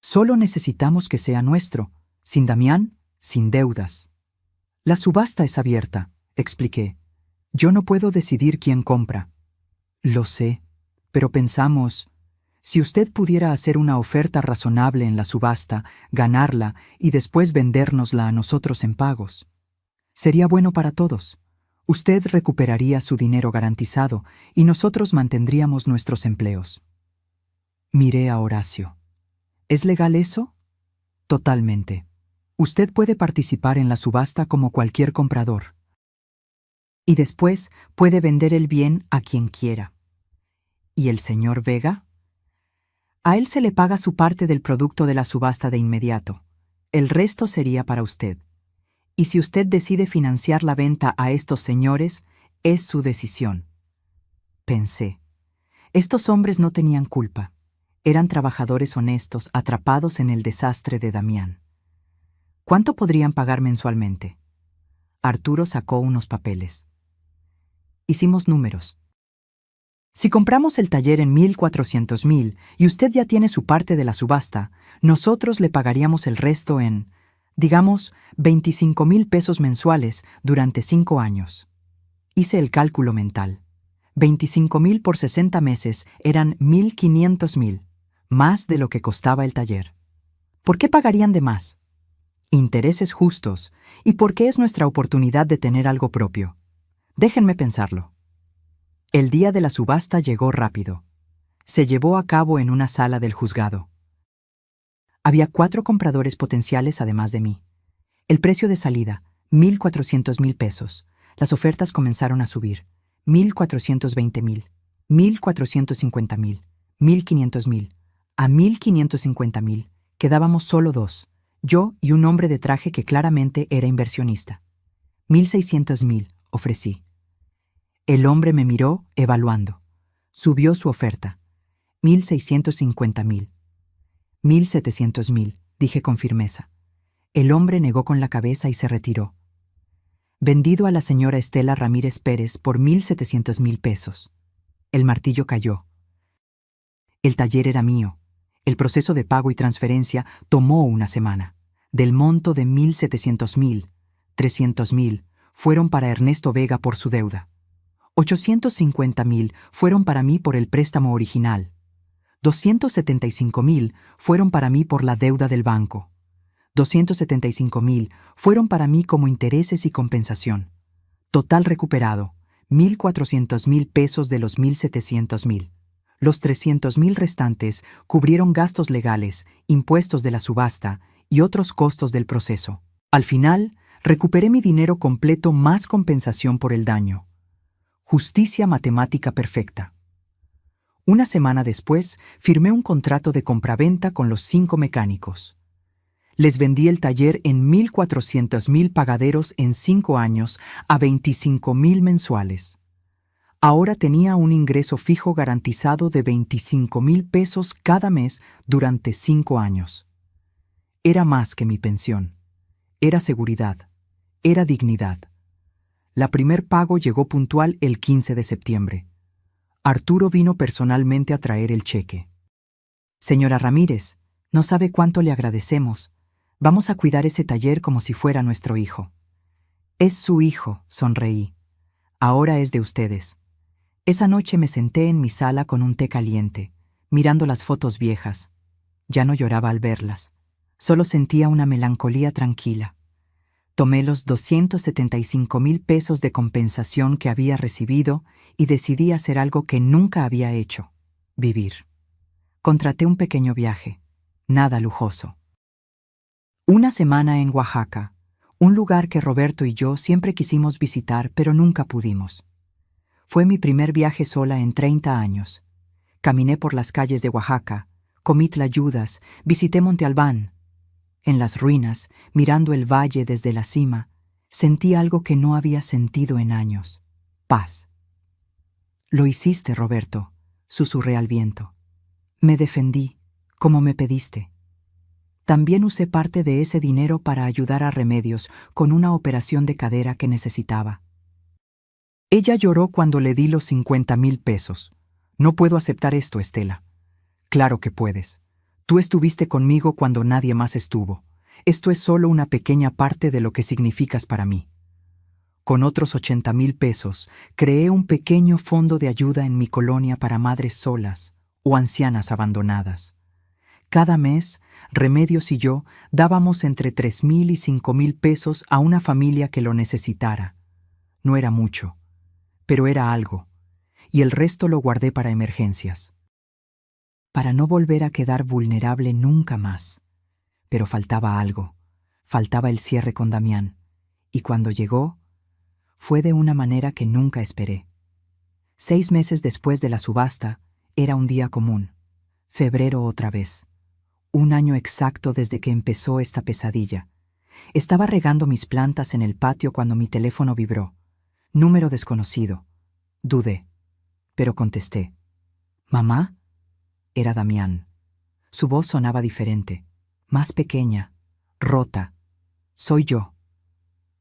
Solo necesitamos que sea nuestro. Sin Damián, sin deudas». «La subasta es abierta», expliqué. «Yo no puedo decidir quién compra». «Lo sé, pero pensamos, si usted pudiera hacer una oferta razonable en la subasta, ganarla y después vendérnosla a nosotros en pagos. Sería bueno para todos. Usted recuperaría su dinero garantizado y nosotros mantendríamos nuestros empleos». Miré a Horacio. «¿Es legal eso?» «Totalmente. Usted puede participar en la subasta como cualquier comprador. Y después puede vender el bien a quien quiera». «¿Y el señor Vega?» «A él se le paga su parte del producto de la subasta de inmediato. El resto sería para usted. Y si usted decide financiar la venta a estos señores, es su decisión». Pensé. Estos hombres no tenían culpa. Eran trabajadores honestos atrapados en el desastre de Damián. ¿Cuánto podrían pagar mensualmente? Arturo sacó unos papeles. Hicimos números. Si compramos el taller en 1,400,000 y usted ya tiene su parte de la subasta, nosotros le pagaríamos el resto en, digamos, 25,000 pesos mensuales durante 5 años. Hice el cálculo mental. 25,000 por 60 meses eran 1,500,000, más de lo que costaba el taller. ¿Por qué pagarían de más? intereses justos y porque es nuestra oportunidad de tener algo propio. Déjenme pensarlo. El día de la subasta llegó rápido. Se llevó a cabo en una sala del juzgado. Había 4 compradores potenciales además de mí. El precio de salida, 1,400,000 pesos. Las ofertas comenzaron a subir. 1,420,000, 1,450,000, 1,500,000. A 1,550,000 quedábamos solo 2, yo y un hombre de traje que claramente era inversionista. 1,600,000, ofrecí. El hombre me miró, evaluando. Subió su oferta. 1,650,000. 1,700,000, dije con firmeza. El hombre negó con la cabeza y se retiró. Vendido a la señora Estela Ramírez Pérez por 1,700,000 pesos. El martillo cayó. El taller era mío. El proceso de pago y transferencia tomó una semana. Del monto de 1,700,000, 300,000 fueron para Ernesto Vega por su deuda. 850,000 fueron para mí por el préstamo original. 275,000 fueron para mí por la deuda del banco. 275,000 fueron para mí como intereses y compensación. Total recuperado, 1,400,000 pesos de los 1,700,000. Los 300,000 restantes cubrieron gastos legales, impuestos de la subasta y otros costos del proceso. Al final, recuperé mi dinero completo más compensación por el daño. Justicia matemática perfecta. Una semana después, firmé un contrato de compraventa con los 5 mecánicos. Les vendí el taller en 1,400,000 pagaderos en 5 años a 25,000 mensuales. Ahora tenía un ingreso fijo garantizado de 25,000 pesos cada mes durante 5 años. Era más que mi pensión. Era seguridad. Era dignidad. La primer pago llegó puntual el 15 de septiembre. Arturo vino personalmente a traer el cheque. Señora Ramírez, no sabe cuánto le agradecemos. Vamos a cuidar ese taller como si fuera nuestro hijo. Es su hijo, sonreí. Ahora es de ustedes. Esa noche me senté en mi sala con un té caliente, mirando las fotos viejas. Ya no lloraba al verlas. Solo sentía una melancolía tranquila. Tomé los 275,000 pesos de compensación que había recibido y decidí hacer algo que nunca había hecho: vivir. Contraté un pequeño viaje, nada lujoso. Una semana en Oaxaca, un lugar que Roberto y yo siempre quisimos visitar, pero nunca pudimos. Fue mi primer viaje sola en 30 años. Caminé por las calles de Oaxaca, comí tlayudas, visité Monte Albán. En las ruinas, mirando el valle desde la cima, sentí algo que no había sentido en años: paz. Lo hiciste, Roberto, susurré al viento. Me defendí, como me pediste. También usé parte de ese dinero para ayudar a Remedios con una operación de cadera que necesitaba. Ella lloró cuando le di los 50,000 pesos. No puedo aceptar esto, Estela. Claro que puedes. Tú estuviste conmigo cuando nadie más estuvo. Esto es solo una pequeña parte de lo que significas para mí. Con otros 80,000 pesos, creé un pequeño fondo de ayuda en mi colonia para madres solas o ancianas abandonadas. Cada mes, Remedios y yo dábamos entre 3,000 y 5,000 pesos a una familia que lo necesitara. No era mucho, pero era algo, y el resto lo guardé para emergencias. Para no volver a quedar vulnerable nunca más. Pero faltaba algo, faltaba el cierre con Damián, y cuando llegó, fue de una manera que nunca esperé. 6 meses después de la subasta, era un día común, febrero otra vez. 1 año exacto desde que empezó esta pesadilla. Estaba regando mis plantas en el patio cuando mi teléfono vibró. Número desconocido. Dudé, pero contesté. ¿Mamá? Era Damián. Su voz sonaba diferente, más pequeña, rota. Soy yo.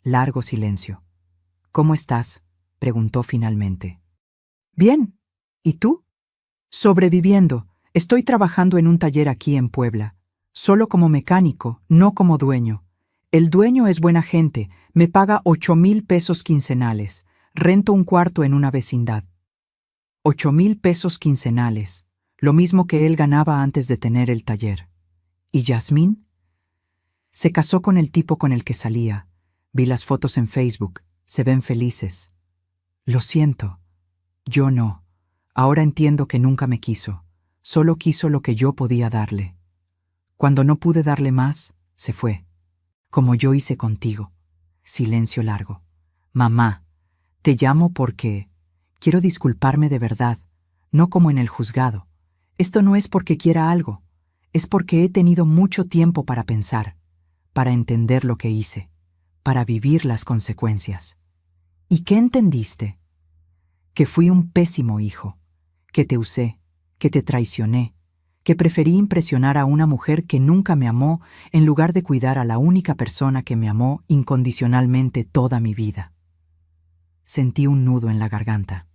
Largo silencio. ¿Cómo estás?, preguntó finalmente. Bien. ¿Y tú? Sobreviviendo. Estoy trabajando en un taller aquí en Puebla. Solo como mecánico, no como dueño. El dueño es buena gente, me paga 8,000 pesos quincenales. Rento un cuarto en una vecindad. 8,000 pesos quincenales. Lo mismo que él ganaba antes de tener el taller. ¿Y Yasmín? Se casó con el tipo con el que salía. Vi las fotos en Facebook. Se ven felices. Lo siento. Yo no. Ahora entiendo que nunca me quiso. Solo quiso lo que yo podía darle. Cuando no pude darle más, se fue. Como yo hice contigo. Silencio largo. Mamá, te llamo porque quiero disculparme de verdad, no como en el juzgado. Esto no es porque quiera algo, es porque he tenido mucho tiempo para pensar, para entender lo que hice, para vivir las consecuencias. ¿Y qué entendiste? Que fui un pésimo hijo, que te usé, que te traicioné, que preferí impresionar a una mujer que nunca me amó en lugar de cuidar a la única persona que me amó incondicionalmente toda mi vida. Sentí un nudo en la garganta.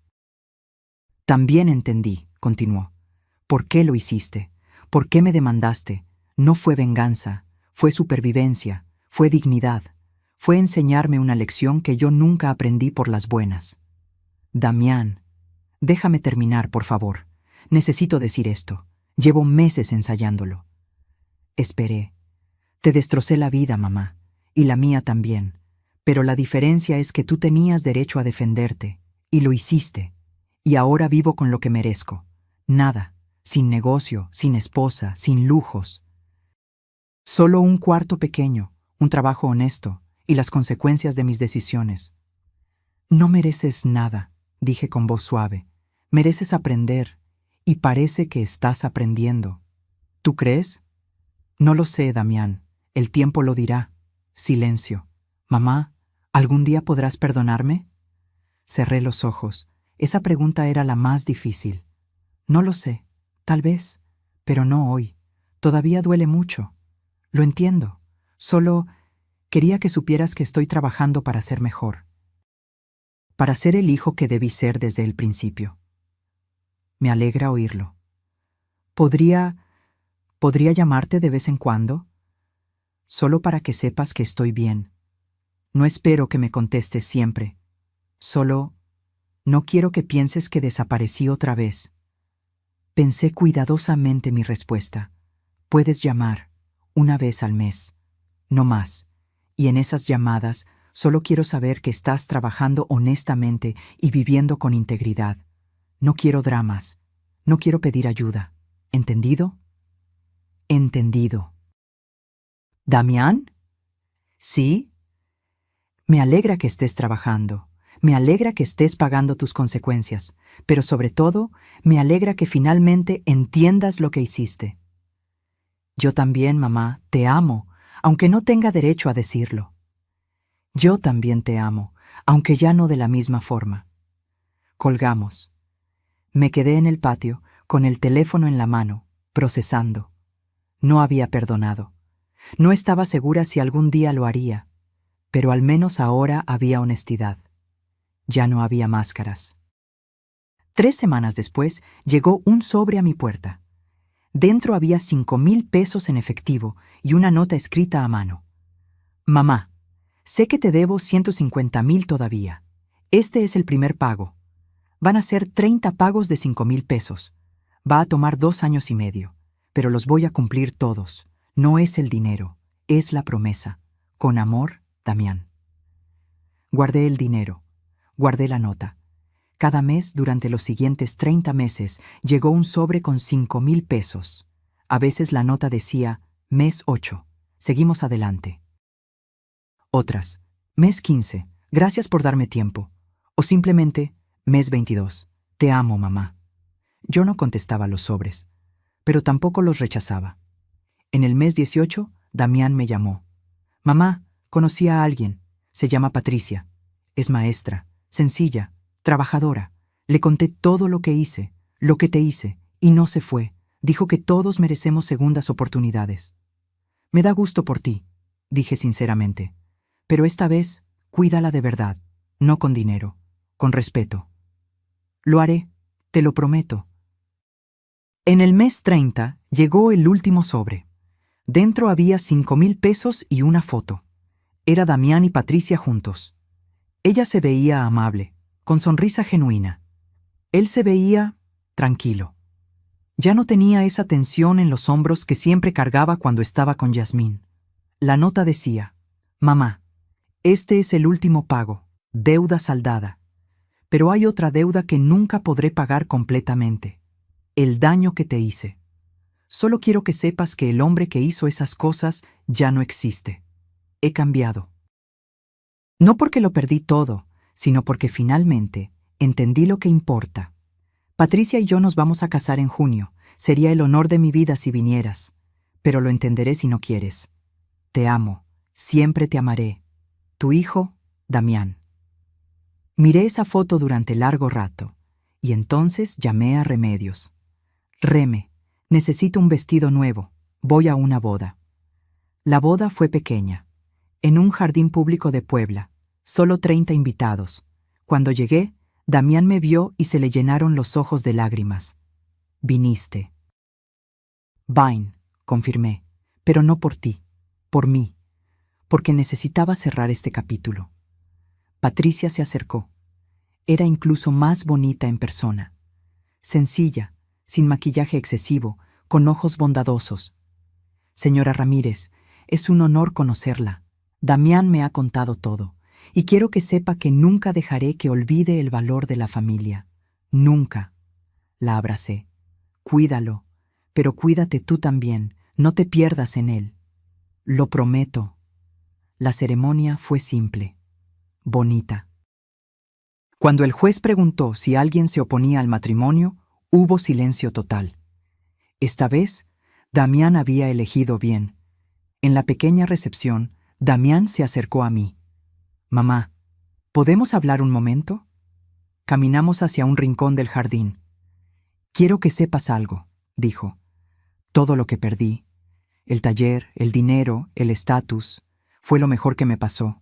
También entendí, continuó, por qué lo hiciste, por qué me demandaste. No fue venganza, fue supervivencia, fue dignidad, fue enseñarme una lección que yo nunca aprendí por las buenas. Damián, déjame terminar, por favor. Necesito decir esto. Llevo meses ensayándolo. Esperé. Te destrocé la vida, mamá, y la mía también. Pero la diferencia es que tú tenías derecho a defenderte, y lo hiciste. Y ahora vivo con lo que merezco. Nada, sin negocio, sin esposa, sin lujos. Solo un cuarto pequeño, un trabajo honesto, y las consecuencias de mis decisiones. No mereces nada, dije con voz suave. Mereces aprender, y parece que estás aprendiendo. ¿Tú crees? No lo sé, Damián. El tiempo lo dirá. Silencio. Mamá, ¿algún día podrás perdonarme? Cerré los ojos. Esa pregunta era la más difícil. No lo sé. Tal vez. Pero no hoy. Todavía duele mucho. Lo entiendo. Solo quería que supieras que estoy trabajando para ser mejor. Para ser el hijo que debí ser desde el principio. Me alegra oírlo. ¿Podría llamarte de vez en cuando? Solo para que sepas que estoy bien. No espero que me contestes siempre. Solo no quiero que pienses que desaparecí otra vez. Pensé cuidadosamente mi respuesta. Puedes llamar, una vez al mes, no más. Y en esas llamadas solo quiero saber que estás trabajando honestamente y viviendo con integridad. No quiero dramas. No quiero pedir ayuda. ¿Entendido? Entendido. ¿Damián? ¿Sí? Me alegra que estés trabajando. Me alegra que estés pagando tus consecuencias. Pero sobre todo, me alegra que finalmente entiendas lo que hiciste. Yo también, mamá, te amo, aunque no tenga derecho a decirlo. Yo también te amo, aunque ya no de la misma forma. Colgamos. Me quedé en el patio, con el teléfono en la mano, procesando. No había perdonado. No estaba segura si algún día lo haría, pero al menos ahora había honestidad. Ya no había máscaras. 3 semanas después, llegó un sobre a mi puerta. Dentro había 5,000 pesos en efectivo y una nota escrita a mano. Mamá, sé que te debo 150,000 todavía. Este es el primer pago. Van a ser 30 pagos de 5,000 pesos. Va a tomar 2 años y medio, pero los voy a cumplir todos. No es el dinero, es la promesa. Con amor, Damián. Guardé el dinero, guardé la nota. Cada mes, durante los siguientes 30 meses, llegó un sobre con 5,000 pesos. A veces la nota decía, mes 8, seguimos adelante. Otras, mes 15, gracias por darme tiempo. O simplemente, mes 22, te amo, mamá. Yo no contestaba los sobres, pero tampoco los rechazaba. En el mes 18, Damián me llamó. Mamá, conocí a alguien. Se llama Patricia. Es maestra, sencilla, trabajadora. Le conté todo lo que hice, lo que te hice, y no se fue. Dijo que todos merecemos segundas oportunidades. Me da gusto por ti, dije sinceramente. Pero esta vez, cuídala de verdad, no con dinero, con respeto. Lo haré, te lo prometo. En el mes 30 llegó el último sobre. Dentro había 5,000 pesos y una foto. Era Damián y Patricia juntos. Ella se veía amable, con sonrisa genuina. Él se veía tranquilo. Ya no tenía esa tensión en los hombros que siempre cargaba cuando estaba con Yasmín. La nota decía: «Mamá, este es el último pago, deuda saldada. Pero hay otra deuda que nunca podré pagar completamente. El daño que te hice. Solo quiero que sepas que el hombre que hizo esas cosas ya no existe. He cambiado. No porque lo perdí todo, sino porque finalmente entendí lo que importa. Patricia y yo nos vamos a casar en junio. Sería el honor de mi vida si vinieras, pero lo entenderé si no quieres. Te amo, siempre te amaré. Tu hijo, Damián». Miré esa foto durante largo rato, y entonces llamé a Remedios. «Reme, necesito un vestido nuevo. Voy a una boda». La boda fue pequeña, en un jardín público de Puebla, solo 30 invitados. Cuando llegué, Damián me vio y se le llenaron los ojos de lágrimas. «Viniste». «Vine», confirmé, «pero no por ti, por mí, porque necesitaba cerrar este capítulo». Patricia se acercó. Era incluso más bonita en persona. Sencilla, sin maquillaje excesivo, con ojos bondadosos. «Señora Ramírez, es un honor conocerla. Damián me ha contado todo, y quiero que sepa que nunca dejaré que olvide el valor de la familia. Nunca». La abracé. «Cuídalo, pero cuídate tú también, no te pierdas en él». «Lo prometo». La ceremonia fue simple, bonita. Cuando el juez preguntó si alguien se oponía al matrimonio, hubo silencio total. Esta vez, Damián había elegido bien. En la pequeña recepción, Damián se acercó a mí. «Mamá, ¿podemos hablar un momento?» Caminamos hacia un rincón del jardín. «Quiero que sepas algo», dijo. «Todo lo que perdí, el taller, el dinero, el estatus, fue lo mejor que me pasó,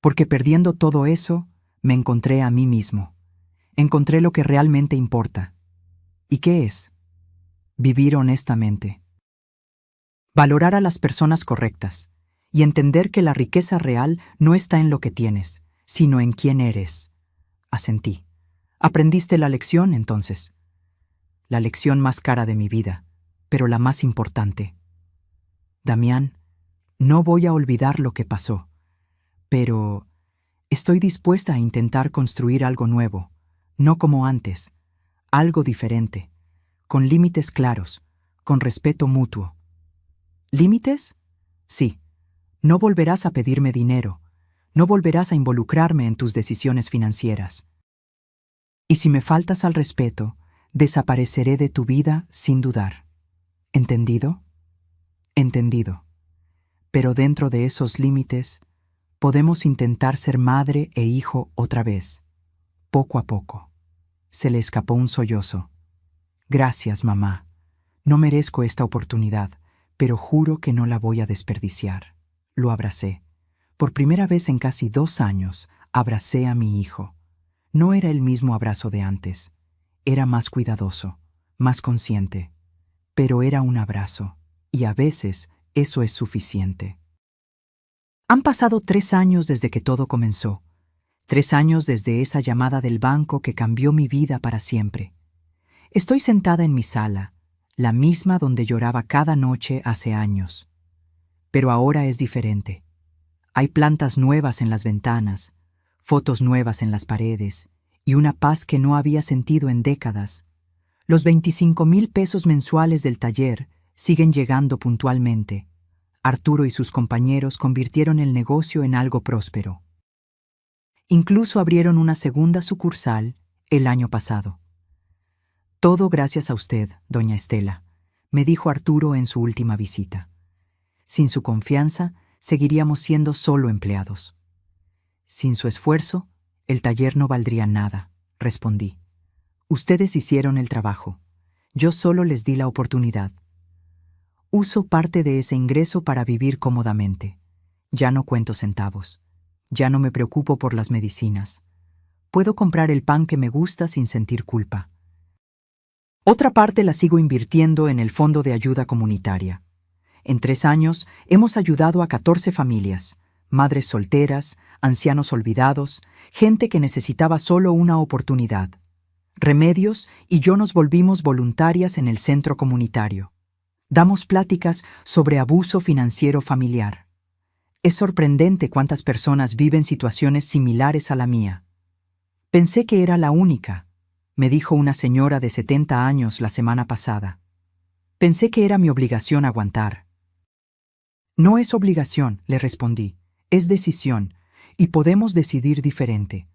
porque perdiendo todo eso, me encontré a mí mismo. Encontré lo que realmente importa. ¿Y qué es? Vivir honestamente. Valorar a las personas correctas y entender que la riqueza real no está en lo que tienes, sino en quién eres». Asentí. «¿Aprendiste la lección, entonces?» «La lección más cara de mi vida, pero la más importante». «Damián, no voy a olvidar lo que pasó, pero estoy dispuesta a intentar construir algo nuevo, no como antes, algo diferente, con límites claros, con respeto mutuo». «¿Límites?» «Sí. No volverás a pedirme dinero, no volverás a involucrarme en tus decisiones financieras. Y si me faltas al respeto, desapareceré de tu vida sin dudar. ¿Entendido?» «Entendido. Pero dentro de esos límites, podemos intentar ser madre e hijo otra vez, poco a poco». Se le escapó un sollozo. «Gracias, mamá. No merezco esta oportunidad, pero juro que no la voy a desperdiciar». Lo abracé. Por primera vez en casi 2 años, abracé a mi hijo. No era el mismo abrazo de antes. Era más cuidadoso, más consciente. Pero era un abrazo, y a veces eso es suficiente. Han pasado 3 años desde que todo comenzó. 3 años desde esa llamada del banco que cambió mi vida para siempre. Estoy sentada en mi sala, la misma donde lloraba cada noche hace años. Pero ahora es diferente. Hay plantas nuevas en las ventanas, fotos nuevas en las paredes, y una paz que no había sentido en décadas. Los 25,000 pesos mensuales del taller siguen llegando puntualmente. Arturo y sus compañeros convirtieron el negocio en algo próspero. Incluso abrieron una segunda sucursal el año pasado. «Todo gracias a usted, doña Estela», me dijo Arturo en su última visita. Sin su confianza, seguiríamos siendo solo empleados. «Sin su esfuerzo, el taller no valdría nada», respondí. «Ustedes hicieron el trabajo. Yo solo les di la oportunidad. Uso parte de ese ingreso para vivir cómodamente. Ya no cuento centavos. Ya no me preocupo por las medicinas. Puedo comprar el pan que me gusta sin sentir culpa. Otra parte la sigo invirtiendo en el Fondo de Ayuda Comunitaria. En 3 años hemos ayudado a 14 familias, madres solteras, ancianos olvidados, gente que necesitaba solo una oportunidad. Remedios y yo nos volvimos voluntarias en el centro comunitario. Damos pláticas sobre abuso financiero familiar. Es sorprendente cuántas personas viven situaciones similares a la mía. Pensé que era la única, me dijo una señora de 70 años la semana pasada. Pensé que era mi obligación aguantar. No es obligación, le respondí, es decisión, y podemos decidir diferente.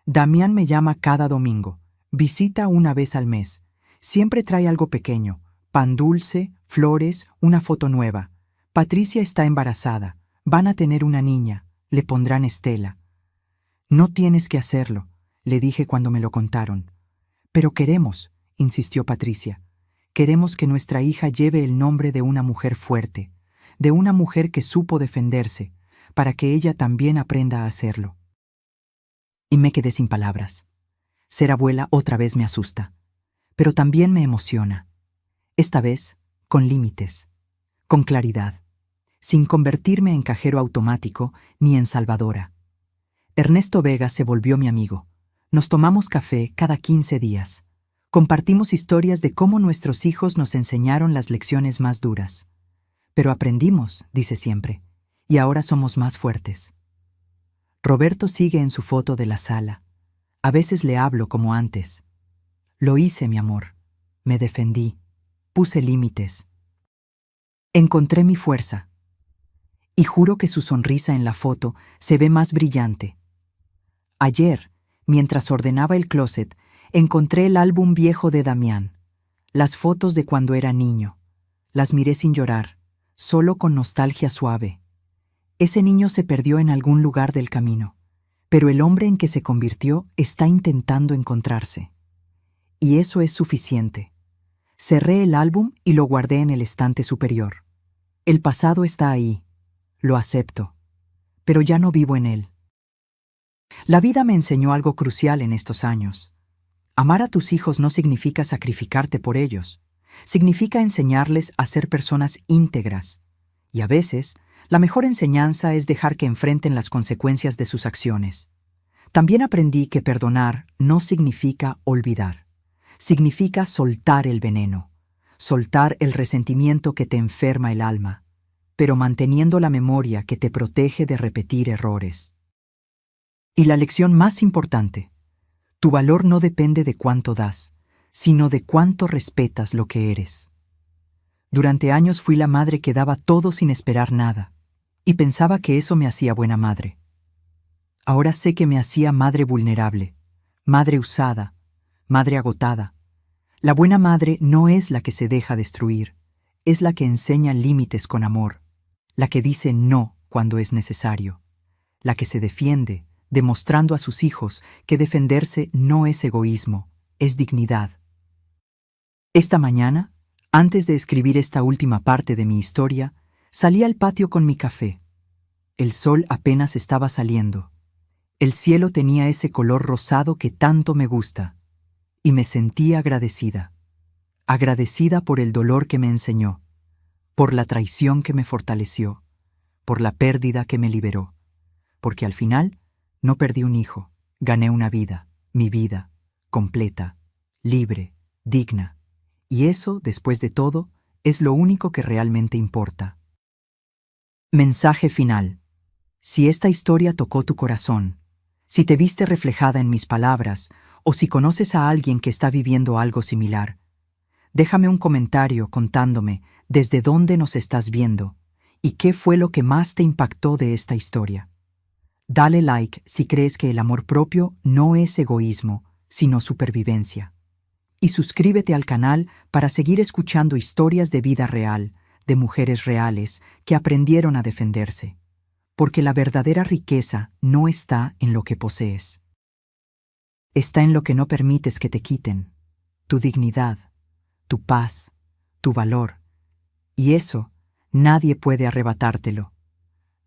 Damián me llama cada domingo, visita una vez al mes, siempre trae algo pequeño, pan dulce, flores, una foto nueva. Patricia está embarazada, van a tener una niña, le pondrán Estela. No tienes que hacerlo, le dije cuando me lo contaron. Pero queremos, insistió Patricia, queremos que nuestra hija lleve el nombre de una mujer fuerte, de una mujer que supo defenderse, para que ella también aprenda a hacerlo. Y me quedé sin palabras. Ser abuela otra vez me asusta, pero también me emociona. Esta vez, con límites, con claridad, sin convertirme en cajero automático ni en salvadora. Ernesto Vega se volvió mi amigo. Nos tomamos café cada 15 días. Compartimos historias de cómo nuestros hijos nos enseñaron las lecciones más duras. Pero aprendimos, dice siempre, y ahora somos más fuertes. Roberto sigue en su foto de la sala. A veces le hablo como antes. Lo hice, mi amor. Me defendí. Puse límites. Encontré mi fuerza. Y juro que su sonrisa en la foto se ve más brillante. Ayer, mientras ordenaba el closet, encontré el álbum viejo de Damián. Las fotos de cuando era niño. Las miré sin llorar, solo con nostalgia suave. Ese niño se perdió en algún lugar del camino, pero el hombre en que se convirtió está intentando encontrarse. Y eso es suficiente. Cerré el álbum y lo guardé en el estante superior. El pasado está ahí, lo acepto, pero ya no vivo en él. La vida me enseñó algo crucial en estos años. Amar a tus hijos no significa sacrificarte por ellos, significa enseñarles a ser personas íntegras, y a veces, la mejor enseñanza es dejar que enfrenten las consecuencias de sus acciones. También aprendí que perdonar no significa olvidar. Significa soltar el veneno, soltar el resentimiento que te enferma el alma, pero manteniendo la memoria que te protege de repetir errores. Y la lección más importante, tu valor no depende de cuánto das, sino de cuánto respetas lo que eres. Durante años fui la madre que daba todo sin esperar nada, y pensaba que eso me hacía buena madre. Ahora sé que me hacía madre vulnerable, madre usada, madre agotada. La buena madre no es la que se deja destruir, es la que enseña límites con amor, la que dice no cuando es necesario, la que se defiende, demostrando a sus hijos que defenderse no es egoísmo, es dignidad. Esta mañana, antes de escribir esta última parte de mi historia, salí al patio con mi café. El sol apenas estaba saliendo. El cielo tenía ese color rosado que tanto me gusta, y me sentí agradecida. Agradecida por el dolor que me enseñó, por la traición que me fortaleció, por la pérdida que me liberó, porque al final no perdí un hijo, gané una vida, mi vida, completa, libre, digna. Y eso, después de todo, es lo único que realmente importa. Mensaje final. Si esta historia tocó tu corazón, si te viste reflejada en mis palabras, o si conoces a alguien que está viviendo algo similar, déjame un comentario contándome desde dónde nos estás viendo y qué fue lo que más te impactó de esta historia. Dale like si crees que el amor propio no es egoísmo, sino supervivencia. Y suscríbete al canal para seguir escuchando historias de vida real, de mujeres reales que aprendieron a defenderse. Porque la verdadera riqueza no está en lo que posees. Está en lo que no permites que te quiten, tu dignidad, tu paz, tu valor. Y eso nadie puede arrebatártelo,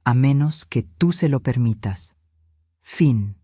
a menos que tú se lo permitas. Fin.